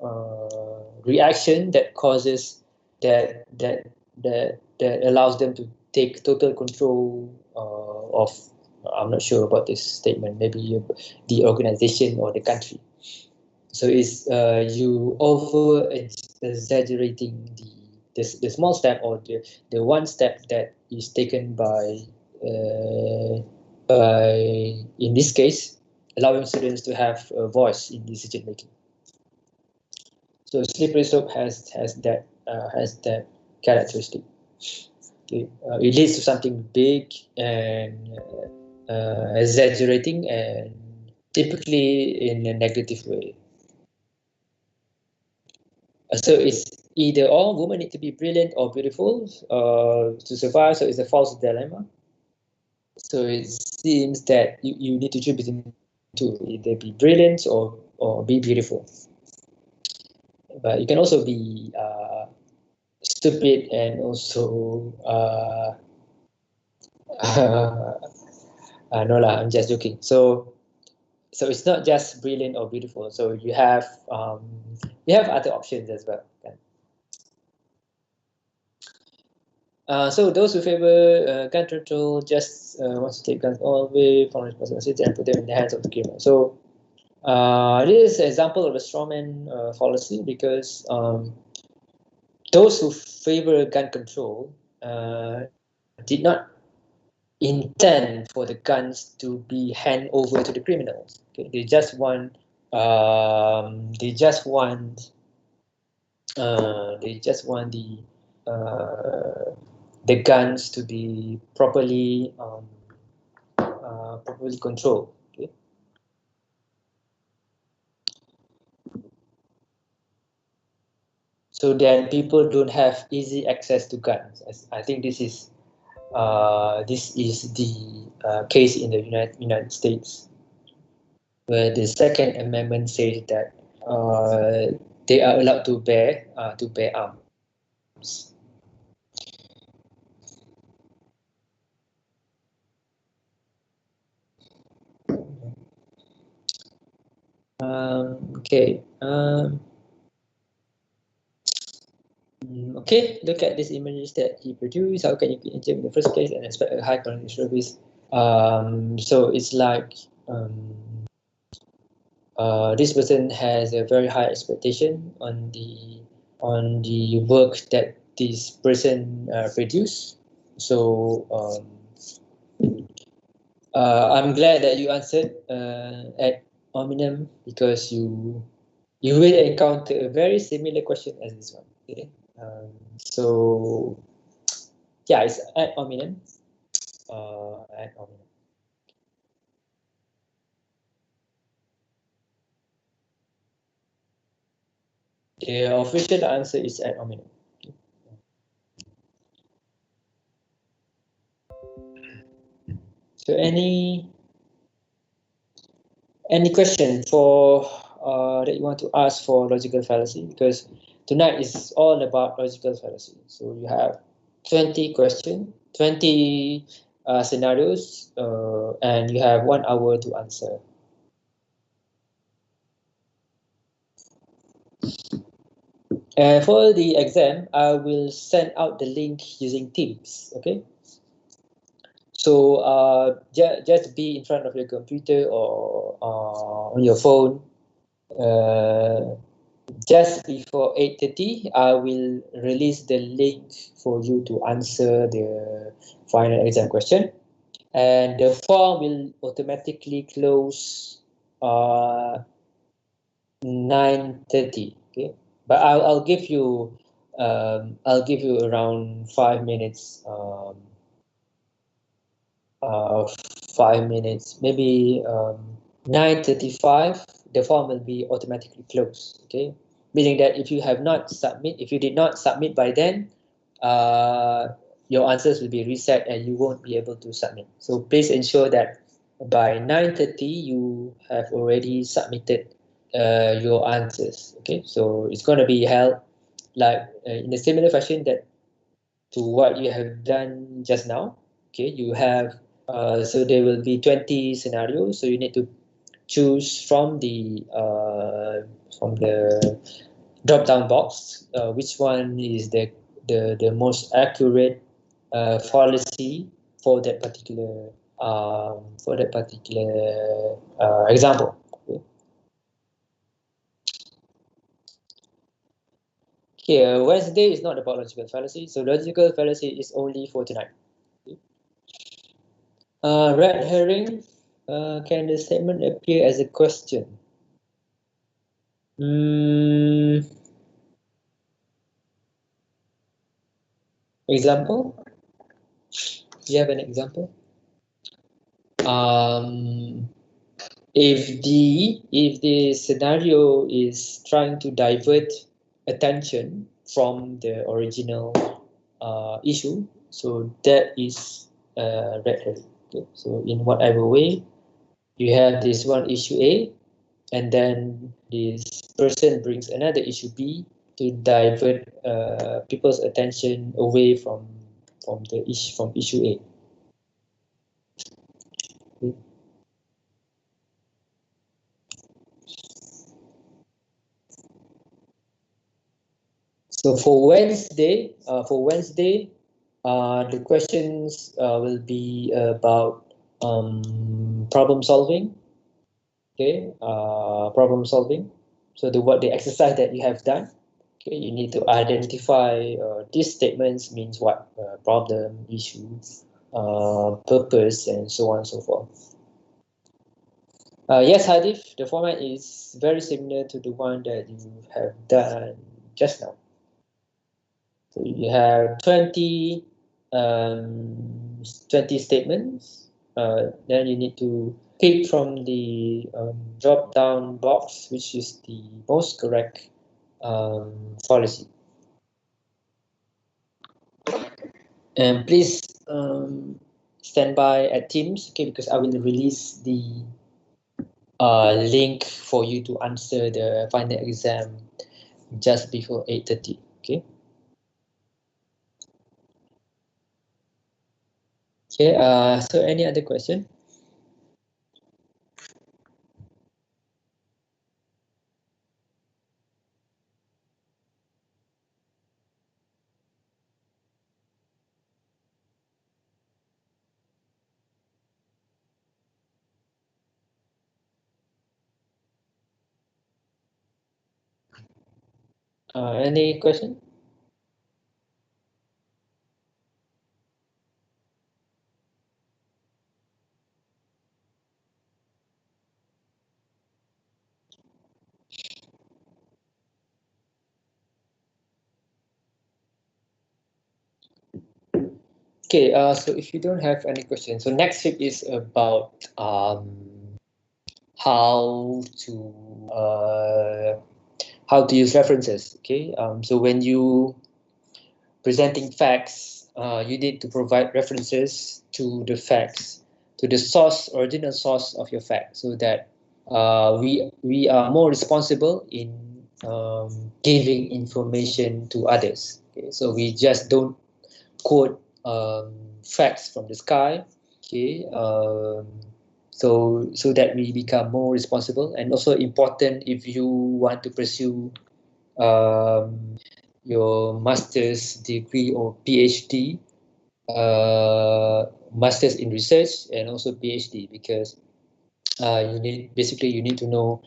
reaction that causes that allows them to take total control of, I'm not sure about this statement, maybe the organization or the country. So it's you over exaggerating the small step or the one step that is taken uh, by in this case allowing students to have a voice in decision making. So slippery slope has that characteristic. Okay. It leads to something big and exaggerating and typically in a negative way. So it's either or. Women need to be brilliant or beautiful to survive. So it's a false dilemma. So it seems that you need to choose between two, either be brilliant or be beautiful. But you can also be stupid and also no lah, I'm just joking. So it's not just brilliant or beautiful. So you have other options as well. So those who favor gun control just want to take guns all the way from responsibility and put them in the hands of the criminal. So this is an example of a strawman fallacy because those who favor gun control did not intend for the guns to be handed over to the criminals. Okay? They just want they just want the guns to be properly controlled. Okay? So then people don't have easy access to guns. I think this is the case in the United States, where the Second Amendment says that they are allowed to bear arms. Okay. Okay, look at these images that he produced. How can you be injured in the first place and expect a high quality service? So it's like this person has a very high expectation on the work that this person produced. So I'm glad that you answered at Ominem because you will encounter a very similar question as this one. Okay? So Yeah, it's ad hominem. Ad hominem. The official answer is ad hominem. So any question for that you want to ask for logical fallacy? Because tonight is all about logical fallacy. So you have 20 questions, 20 scenarios, and you have 1 hour to answer. And for the exam, I will send out the link using Teams. Okay. So just be in front of your computer or on your phone. Uh, just before 8:30, I will release the link for you to answer the final exam question, and the form will automatically close 9:30. Okay, but I'll give you around 5 minutes. 5 minutes, maybe 9:35. The form will be automatically closed. Okay, meaning that if you did not submit by then, uh, your answers will be reset and you won't be able to submit. So please ensure that by 9:30 you have already submitted your answers. Okay, so it's going to be held like in a similar fashion that to what you have done just now. Okay, you have so there will be 20 scenarios. So you need to choose from the drop down box which one is the most accurate fallacy for that particular example. Okay. Here, Wednesday is not about logical fallacy, so logical fallacy is only for tonight. Okay. Red herring. Can the statement appear as a question? Mm, example? Do you have an example? Um, if the scenario is trying to divert attention from the original issue, so that is red herring. Okay. So in whatever way, you have this one issue A, and then this person brings another issue B to divert people's attention away from issue A. So for Wednesday, the questions will be about problem solving. Okay, problem solving. So the exercise that you have done. Okay, you need to identify these statements means what, problem, issue, purpose, and so on and so forth. Yes, Hadif, the format is very similar to the one that you have done just now. So you have 20 statements. Then you need to pick from the drop-down box, which is the most correct fallacy. And please stand by at Teams, okay, because I will release the link for you to answer the final exam just before 8:30. Okay. Okay. So any other question? Any question? Okay, so if you don't have any questions, so next week is about how to uh, how to use references. Okay, so when you presenting facts, you need to provide references to the facts, to the source, original source of your fact, so that we are more responsible in giving information to others. Okay, so we just don't quote facts from the sky. Okay, so that we become more responsible, and also important if you want to pursue um, your master's degree or PhD, masters in research and also PhD, because you need to know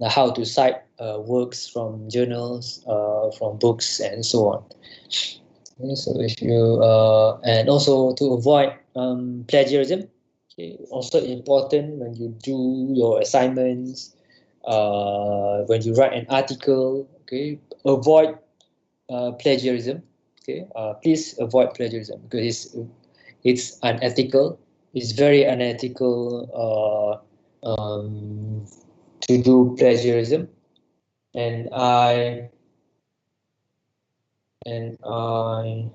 how to cite works from journals, from books, and so on. Okay, so if you and also to avoid plagiarism. Okay, also important when you do your assignments, when you write an article. Okay, avoid plagiarism. Okay, please avoid plagiarism because it's unethical. It's very unethical to do plagiarism, and and I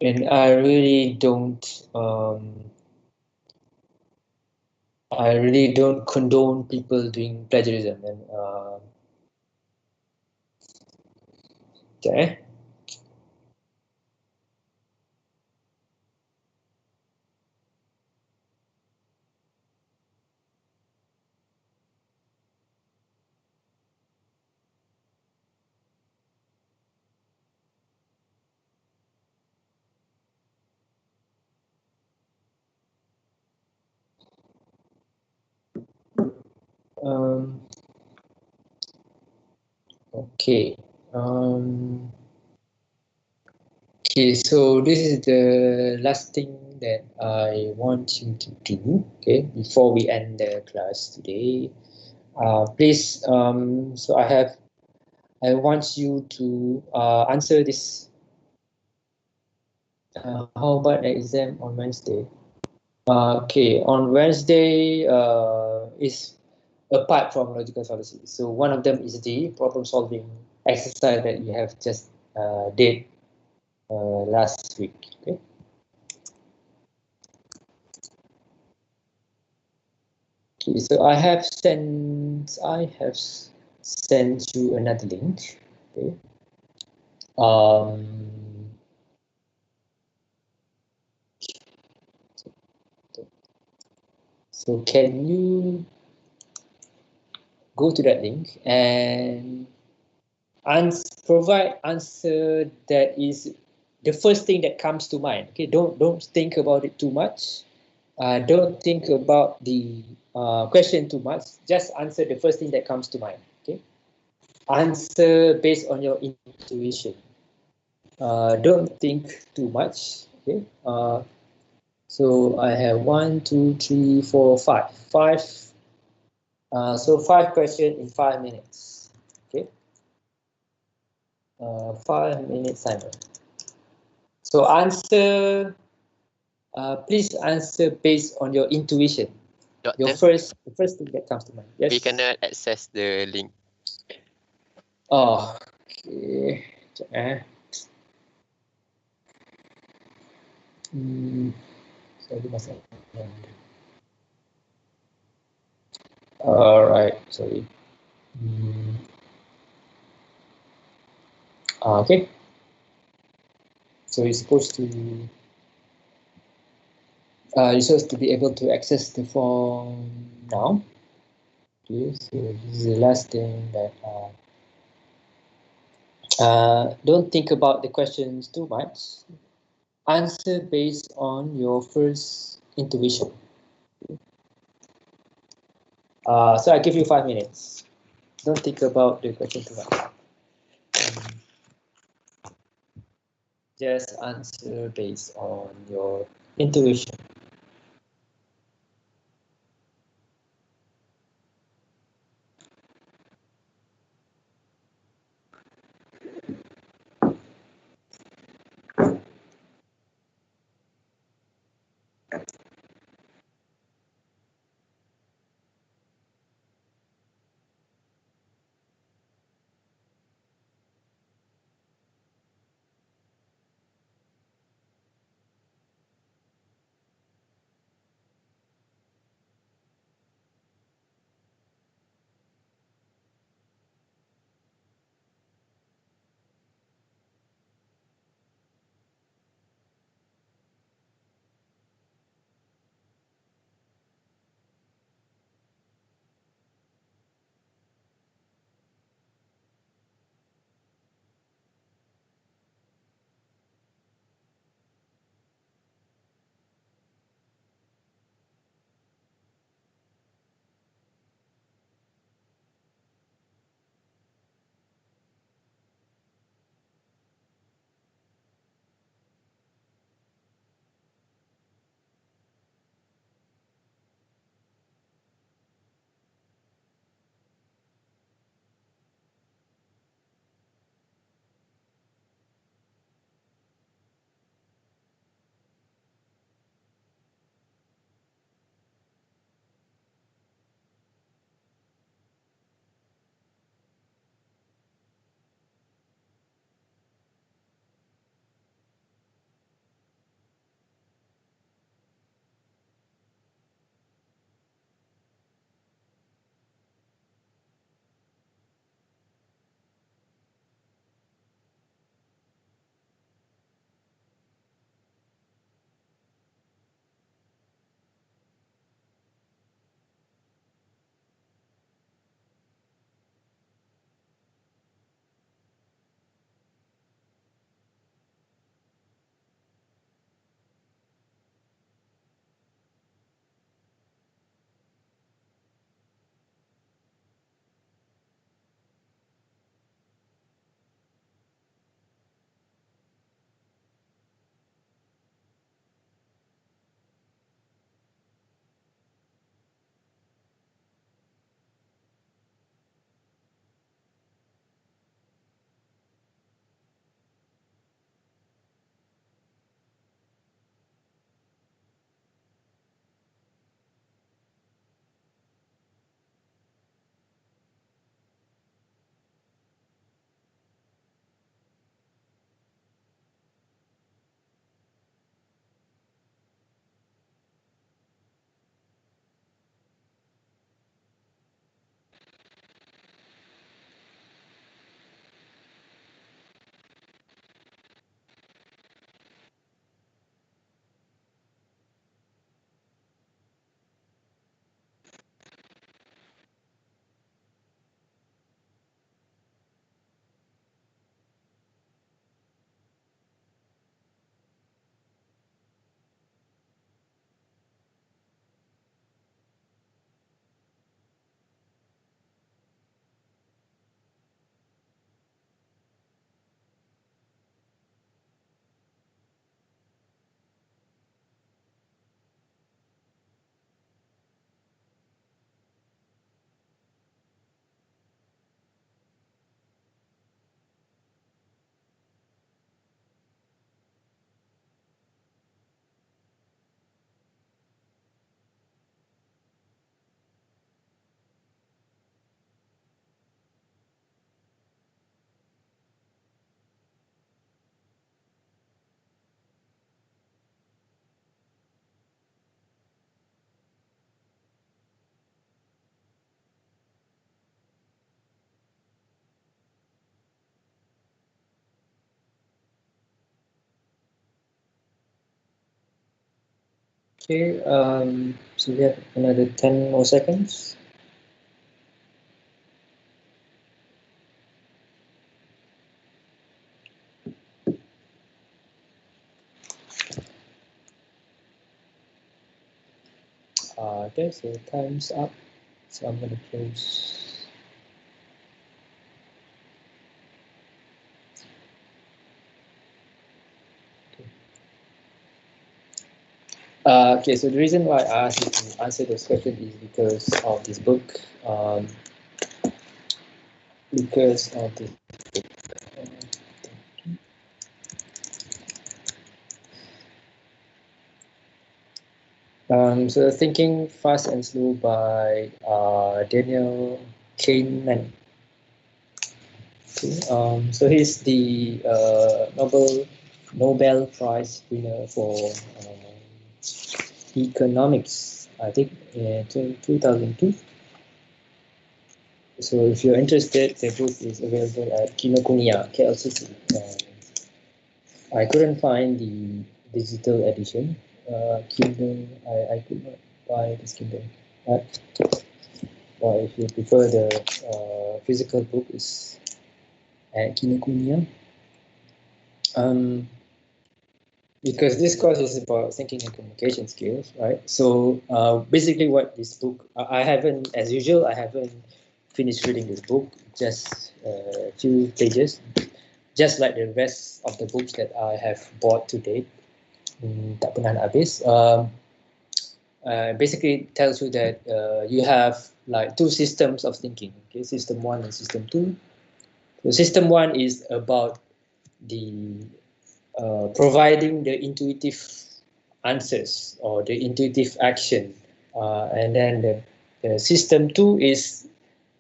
I really don't I really don't condone people doing plagiarism. And okay. Um, okay. Okay, so this is the last thing that I want you to do, okay, before we end the class today. Please, so I want you to answer this. How about the exam on Wednesday? Okay, on Wednesday is apart from logical fallacy. So one of them is the problem solving exercise that you have just did last week. Okay. Okay, so I have sent you another link. Okay. Um, so can you go to that link and provide answer that is the first thing that comes to mind. Okay, don't think about it too much. Don't think about the question too much. Just answer the first thing that comes to mind. Okay, answer based on your intuition. Don't think too much. Okay. So I have one, two, three, four, five. So 5 questions in 5 minutes. Okay. 5 minutes timer. So please answer based on your intuition. Doctor, The first thing that comes to mind. Yes. we cannot access the link. Oh, okay. Sekejap, eh. Sorry, masalah. Alright, sorry. Hmm. Okay. So you're supposed to be able to access the form now. Okay, so this is the last thing that don't think about the questions too much. Answer based on your first intuition. So I give you 5 minutes. Don't think about the question too much. Just answer based on your intuition. Okay, so we have another 10 more seconds. Okay, so time's up. So I'm gonna close. Okay, so the reason why I asked you to answer this question is because of this book. Because of this book. So Thinking Fast and Slow by Daniel Kahneman. Okay. So he's the Nobel Prize winner for economics, I think, in 2002. So if you're interested, the book is available at Kinokuniya, KLCC. I couldn't find the digital edition. Kindle, I could not buy this Kindle. But if you prefer the physical book, is at Kinokuniya. Because this course is about thinking and communication skills, right? So basically what this book, I haven't, as usual, I haven't finished reading this book, just a few pages, just like the rest of the books that I have bought to date. Tak pernah nak habis. Basically tells you that you have like two systems of thinking, okay? System 1 and System 2. So System 1 is about the providing the intuitive answers or the intuitive action, and then the System 2 is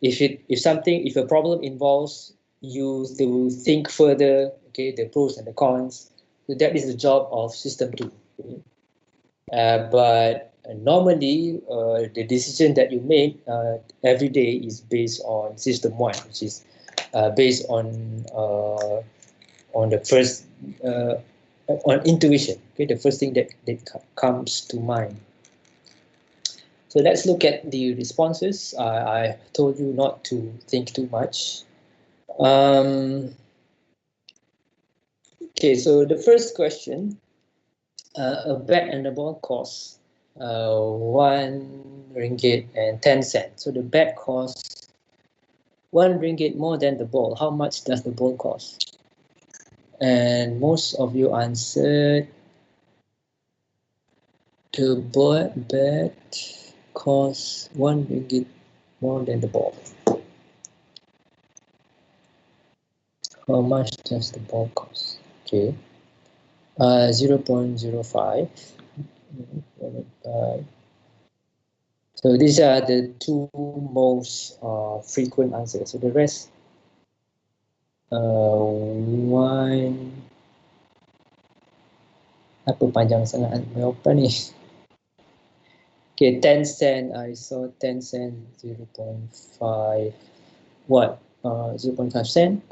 if a problem involves you to think further, okay, the pros and the cons. So that is the job of System 2. Okay? But normally, the decision that you make every day is based on System 1, which is based on the first on intuition. Okay, the first thing that comes to mind. So let's look at the responses. I told you not to think too much. Okay, so the first question, a bat and the ball costs 1 ringgit and 10 cents. So the bat costs 1 ringgit more than the ball. How much does the ball cost? And most of you answered the bat costs 1 ringgit more than the ball. How much does the ball cost? Okay. 0.05. So these are the two most frequent answers. So the rest, one, apa panjang sangat jawapan ni? Okay, 10 cent. I saw 10 cent, 0.5. What? 0.5 cent.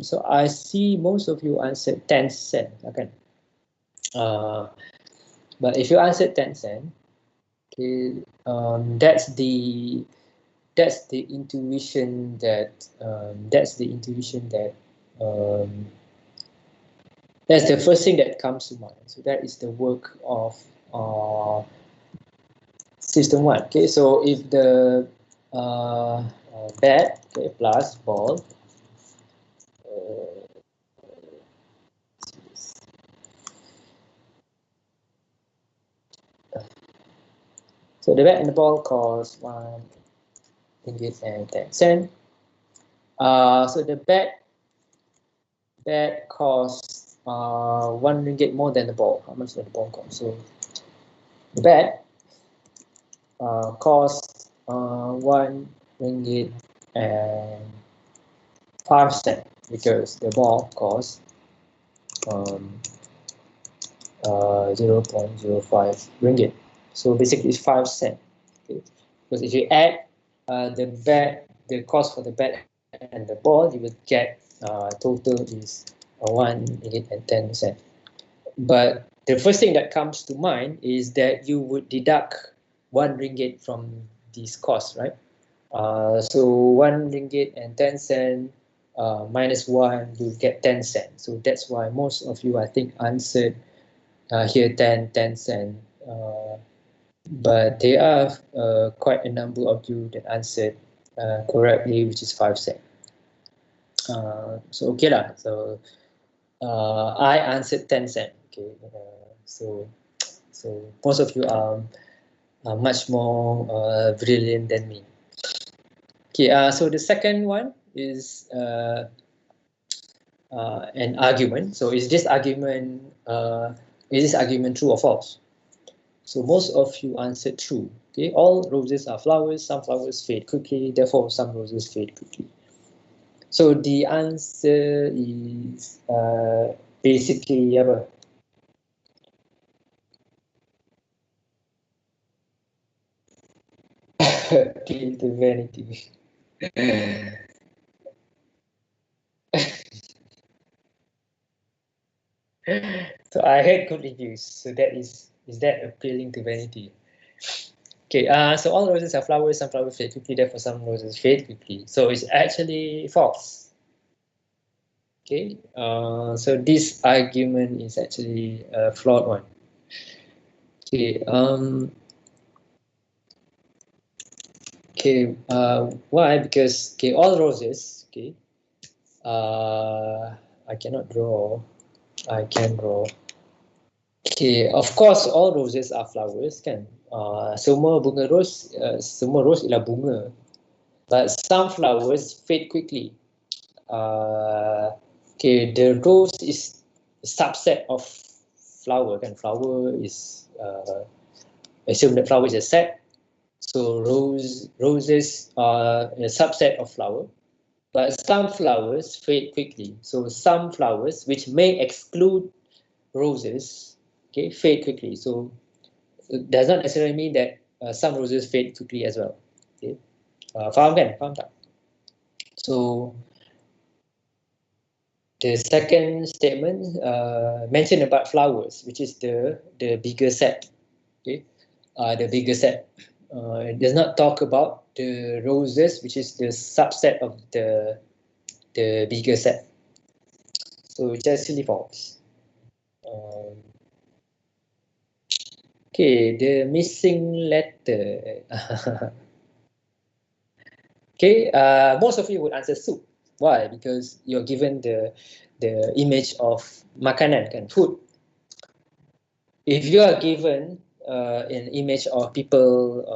So I see most of you answered 10 cent. Okay. But if you answered 10 cent, okay, that's the intuition that that's the first thing that comes to mind. So that is the work of System 1. Okay, so if the bat, okay, plus ball, so the bat and the ball cost 1 ringgit and 10 cent. So the bat costs 1 ringgit more than the ball. How much does the ball cost? So the bat costs 1 ringgit and 5 cent, because the ball costs 0.05 ringgit. So basically it's 5 cent. Okay? Because if you add the cost for the bat and the ball, you will get total is 1 ringgit and 10 cent. But the first thing that comes to mind is that you would deduct 1 ringgit from these costs, right? So 1 ringgit and 10 cent minus 1, you get 10 cents. So that's why most of you, I think, answered here 10 cent. But there are quite a number of you that answered correctly, which is 5 cent. So okay lah. So I answered 10 cent. Okay. So most of you are much more brilliant than me. Okay. So the second one is an argument. So is this argument true or false? So most of you answered true. Okay, all roses are flowers. Some flowers fade quickly. Therefore, some roses fade quickly. So the answer is basically apa? Appeal to vanity. So I had good reviews. So that is that appealing to vanity? Okay. So all roses are flowers. Some flowers fade quickly. Therefore, some roses fade quickly. So it's actually false. Okay. So this argument is actually a flawed one. Okay. Okay. Why? Because okay, all roses. Okay. I cannot draw. I can draw. Okay, of course, all roses are flowers, kan? Semua bunga ros, semua ros ialah bunga. But some flowers fade quickly. Okay, the rose is a subset of flower, kan? Flower is assume that flower is a set. So roses are a subset of flower. But some flowers fade quickly. So some flowers, which may exclude roses, okay, fade quickly. So it does not necessarily mean that some roses fade quickly as well. Okay, faham kan? Faham tak? So the second statement mentioned about flowers, which is the bigger set. Okay, the bigger set. It does not talk about the roses, which is the subset of the bigger set. So it's actually false. Okay, the missing letter. Okay, most of you would answer soup. Why? Because you're given the image of makanan, kan, food. If you are given an image of people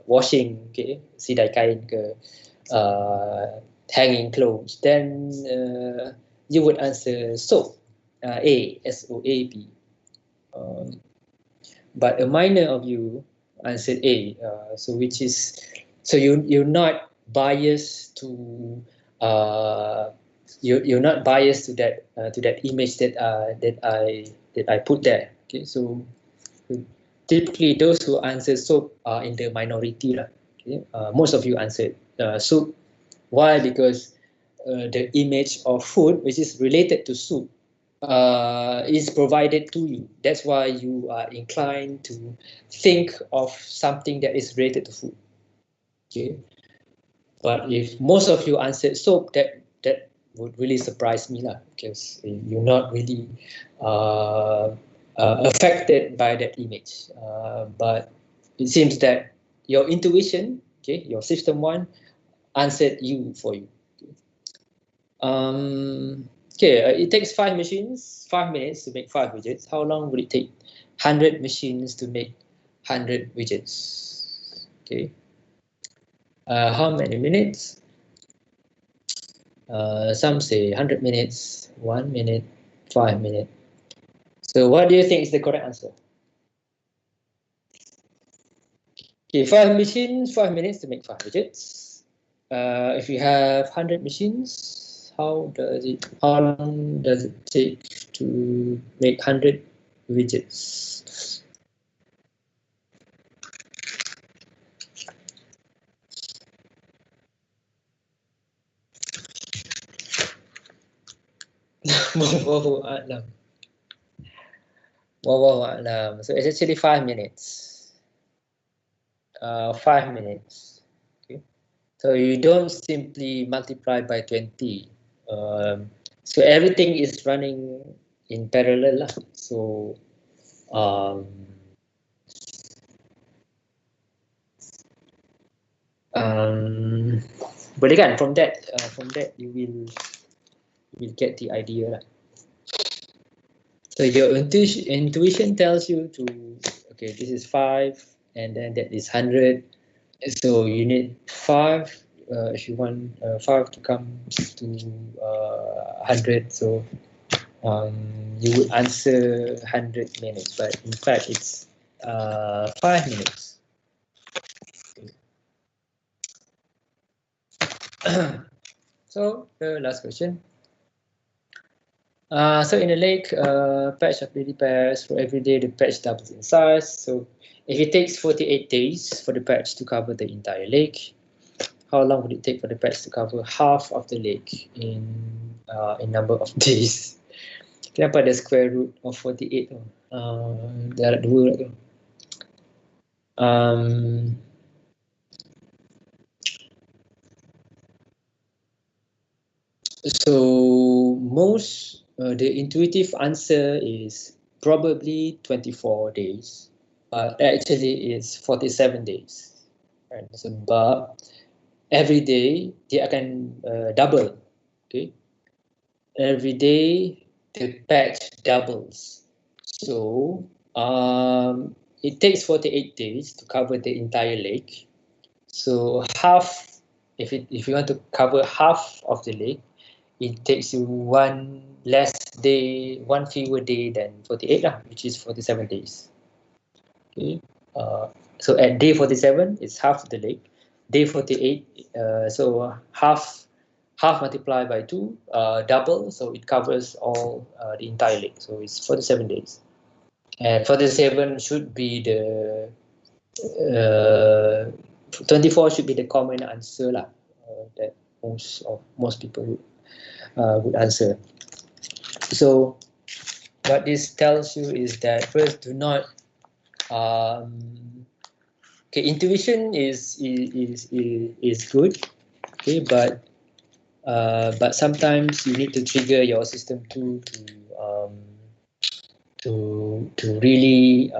washing, okay, sidai kain ke, hanging clothes, then you would answer soap, A, SOAP. But a minor of you answered A, so which is, so you're not biased to you're not biased to that image that I put there. Okay, so typically those who answer soap are in the minority lah. Okay, most of you answered soup. Why? Because the image of food, which is related to soup, is provided to you. That's why you are inclined to think of something that is related to food. Okay, but if most of you answered soap, that would really surprise me lah, because you're not really affected by that image. But it seems that your intuition, okay, your system one, answered you for you. Okay, it takes 5 machines, 5 minutes to make 5 widgets. How long would it take 100 machines to make 100 widgets? Okay. How many minutes? Some say 100 minutes, 1 minute, 5 minutes. So what do you think is the correct answer? Okay, 5 machines, 5 minutes to make 5 widgets. If you have 100 machines, how long does it take to make 100 widgets? Wallahu a'lam. Wallahu a'lam. So it's actually 5 minutes. 5 minutes. Okay. So you don't simply multiply by 20. So everything is running in parallel lah. So boleh kan, from that you will get the idea lah. So your intuition tells you to, okay, this is 5 and then that is 100. So you need 5 if you want 5 to come to 100. So you would answer 100 minutes, but in fact it's 5 minutes. So the last question. So in a lake, patch of lily pads, for every day the patch doubles in size. So if it takes 48 days for the patch to cover the entire lake, how long would it take for the patch to cover half of the lake in number of days? Kenapa ada square root of 48 tu? Darab 2 tu. So most the intuitive answer is probably 24 days, but actually it's 47 days. Right? Sebab every day dia akan double. Okay, every day the patch doubles. So it takes 48 days to cover the entire lake. So half, if you want to cover half of the lake, it takes you one fewer day than 48 lah, which is 47 days. Okay. So at day 47, it's half the lake. Day 48, so half multiplied by 2, double, so it covers all the entire lake. So it's 47 days. And 47 should be the 24 should be the common answer lah, that most people would answer. So what this tells you is that first, do not okay, intuition is good, okay, but sometimes you need to trigger your system to really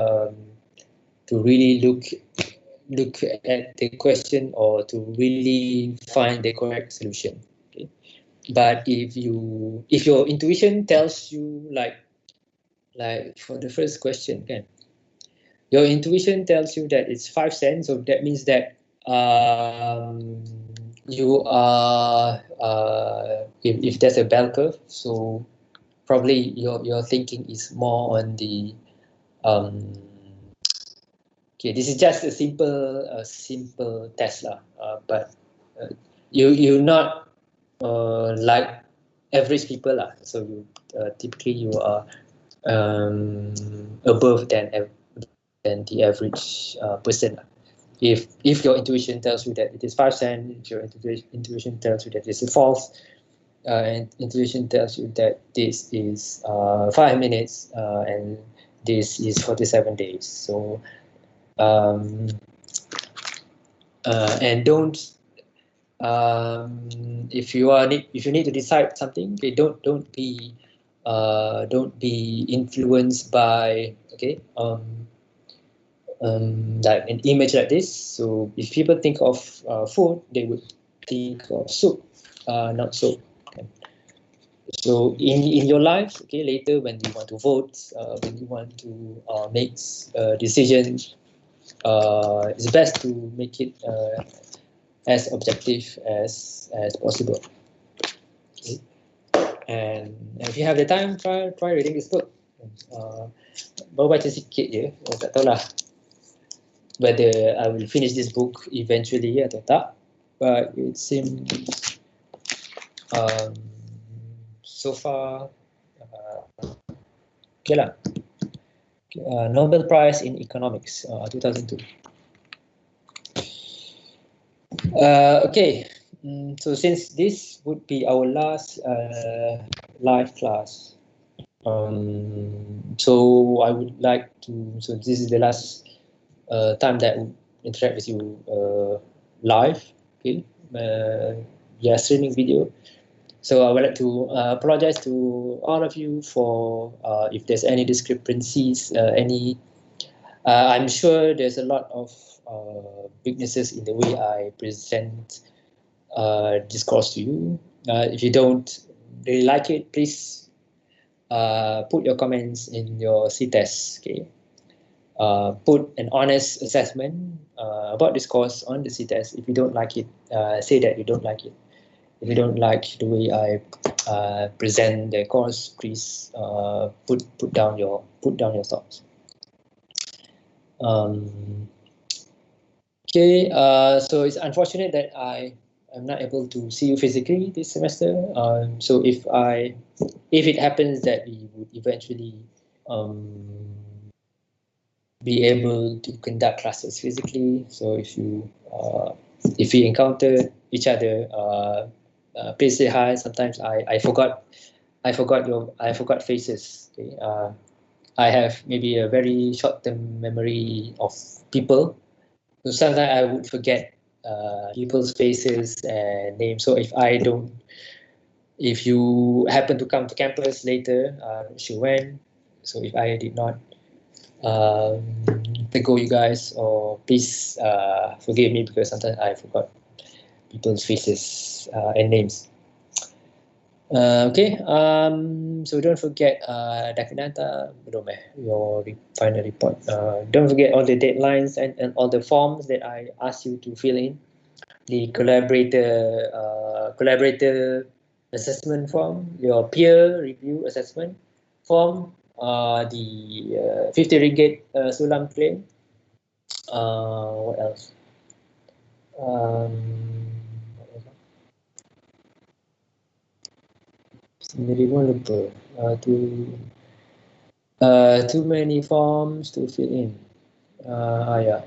look at the question, or to really find the correct solution. Okay? But if your intuition tells you, like for the first question, okay, your intuition tells you that it's 5 cents, so that means that you are if there's a bell curve, so probably your thinking is more on the okay, this is just a simple test lah, but you not like average people lah, so you typically you are above than the average person. If your intuition tells you that it is 5 cents, if your intuition tells you that this is false, and intuition tells you that this is 5 minutes, and this is 47 days. So and don't if you need to decide something, okay, don't be influenced by, okay, like an image like this. So if people think of food, they would think of soup, not soap. Okay. So in your life, okay, later when you want to vote, when you want to make decisions, it's best to make it as objective as possible. Okay. And if you have the time, try reading this book. Baru baca sikit je, tak tahulah whether I will finish this book eventually atau tak, but it seems so far okay lah. Nobel Prize in Economics, 2002. Okay, so since this would be our last live class, so I would like to, so this is the last time that we interact with you live, okay, via streaming video. So I would like to apologize to all of you for if there's any discrepancies, I'm sure there's a lot of weaknesses in the way I present discourse to you. If you don't really like it, please put your comments in your C-test, okay? Put an honest assessment about this course on the C-test. If you don't like it, say that you don't like it. If you don't like the way I present the course, please put down your thoughts. Um, okay, so it's unfortunate that I am not able to see you physically this semester. So if it happens that we would eventually um, be able to conduct classes physically, so if we encounter each other, please say hi. Sometimes I forgot faces. Okay, I have maybe a very short-term memory of people. So sometimes I would forget people's faces and names. So if you happen to come to campus later, sure when. So if I did not um, go you guys, or please forgive me because sometimes I forgot people's faces and names. Okay, so don't forget, Dakinata, belum your final report. Don't forget all the deadlines and all the forms that I asked you to fill in. The collaborator assessment form, your peer review assessment form, the 50 ringgit sulam claim. What else? What else? Sendiri pun lupa. Too many forms to fill in. Yeah.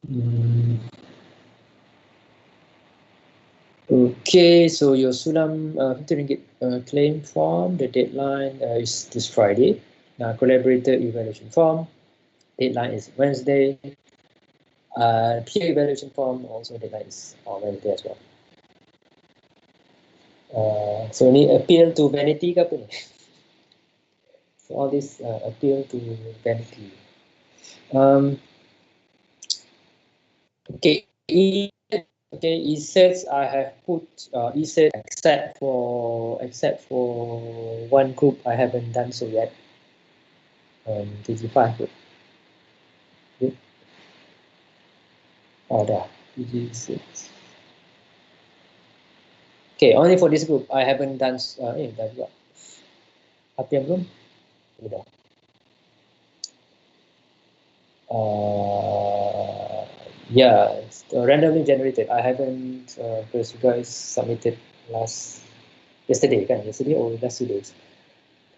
Hmm. Okay, so your Sulam 50 ringgit claim form, the deadline is this Friday. Collaborator evaluation form, deadline is Wednesday. Peer evaluation form also deadline is on Wednesday as well. So ni appeal to vanity ke apa ni? So all this appeal to vanity. Okay, okay, ESETs I have put ESET except for one group I haven't done so yet. 35 group. Dah. EG6. Okay, only for this group I haven't done. Dah juga. Apa yang belum? Dah. Yeah, it's randomly generated. I haven't because you guys submitted yesterday or last 2 days.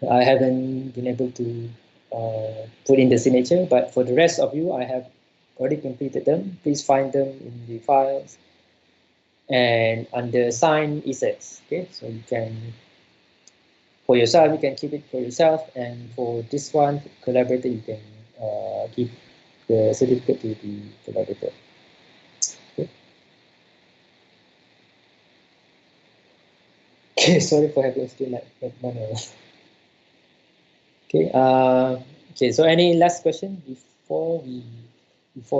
I haven't been able to put in the signature, but for the rest of you, I have already completed them. Please find them in the files and under sign assets. Okay, so you can, for yourself, you can keep it for yourself, and for this one, collaborator, you can give the certificate to the collaborator. Okay, okay, sorry for having still like manual. Okay, okay, so any last question before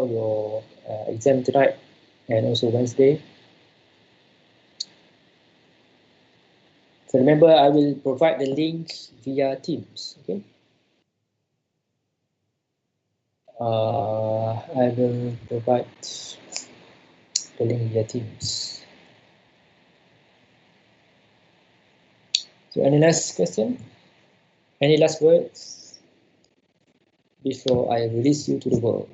your exam tonight and also Wednesday? So remember, I will provide the link via Teams. Okay, I will provide the link via Teams. So any last question? Any last words before I release you to the world?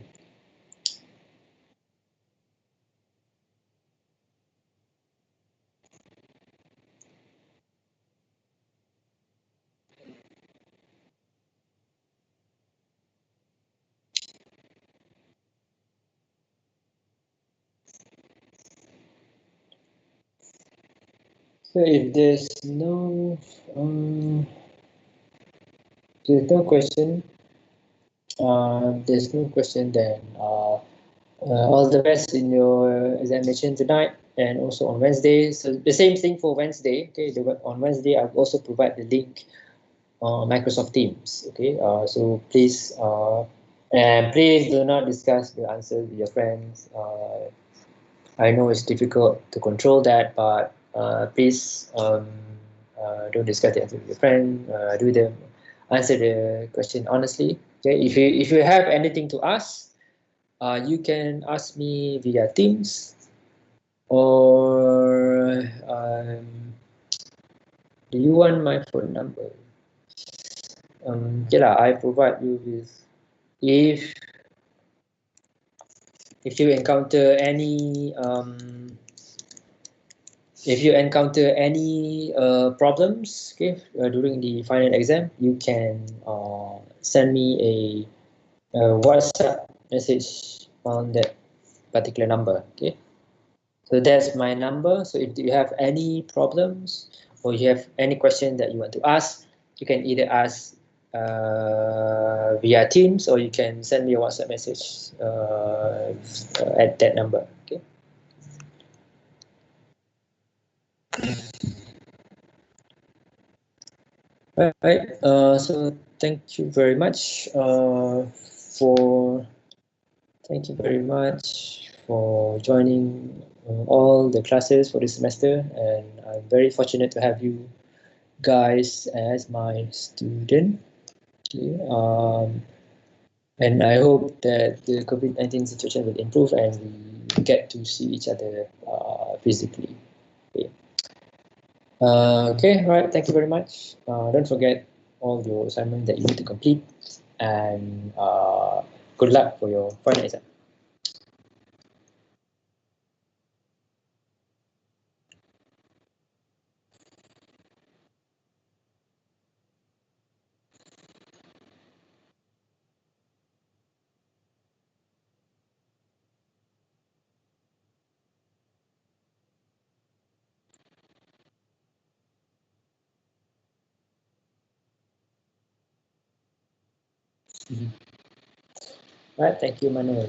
So if there's no question, then all the best in your examination tonight and also on Wednesday. So the same thing for Wednesday. Okay, on Wednesday I'll also provide the link on Microsoft Teams. Okay, so please and please do not discuss the answers with your friends. I know it's difficult to control that, but please don't discuss the answer with your friend. Answer the question honestly. Okay, if you have anything to ask, you can ask me via Teams, or do you want my phone number? Okay lah, I provide you with if you encounter any problems, okay, during the final exam, you can send me a WhatsApp message on that particular number. Okay, so that's my number. So if you have any problems or you have any question that you want to ask, you can either ask via Teams, or you can send me a WhatsApp message at that number. Okay. Right. So thank you very much for joining all the classes for this semester, and I'm very fortunate to have you guys as my student. Okay. And I hope that the COVID-19 situation will improve and we get to see each other physically. Okay. Okay, right. Thank you very much. Don't forget all your assignment that you need to complete, and good luck for your final exam. Right. Thank you, Manuel.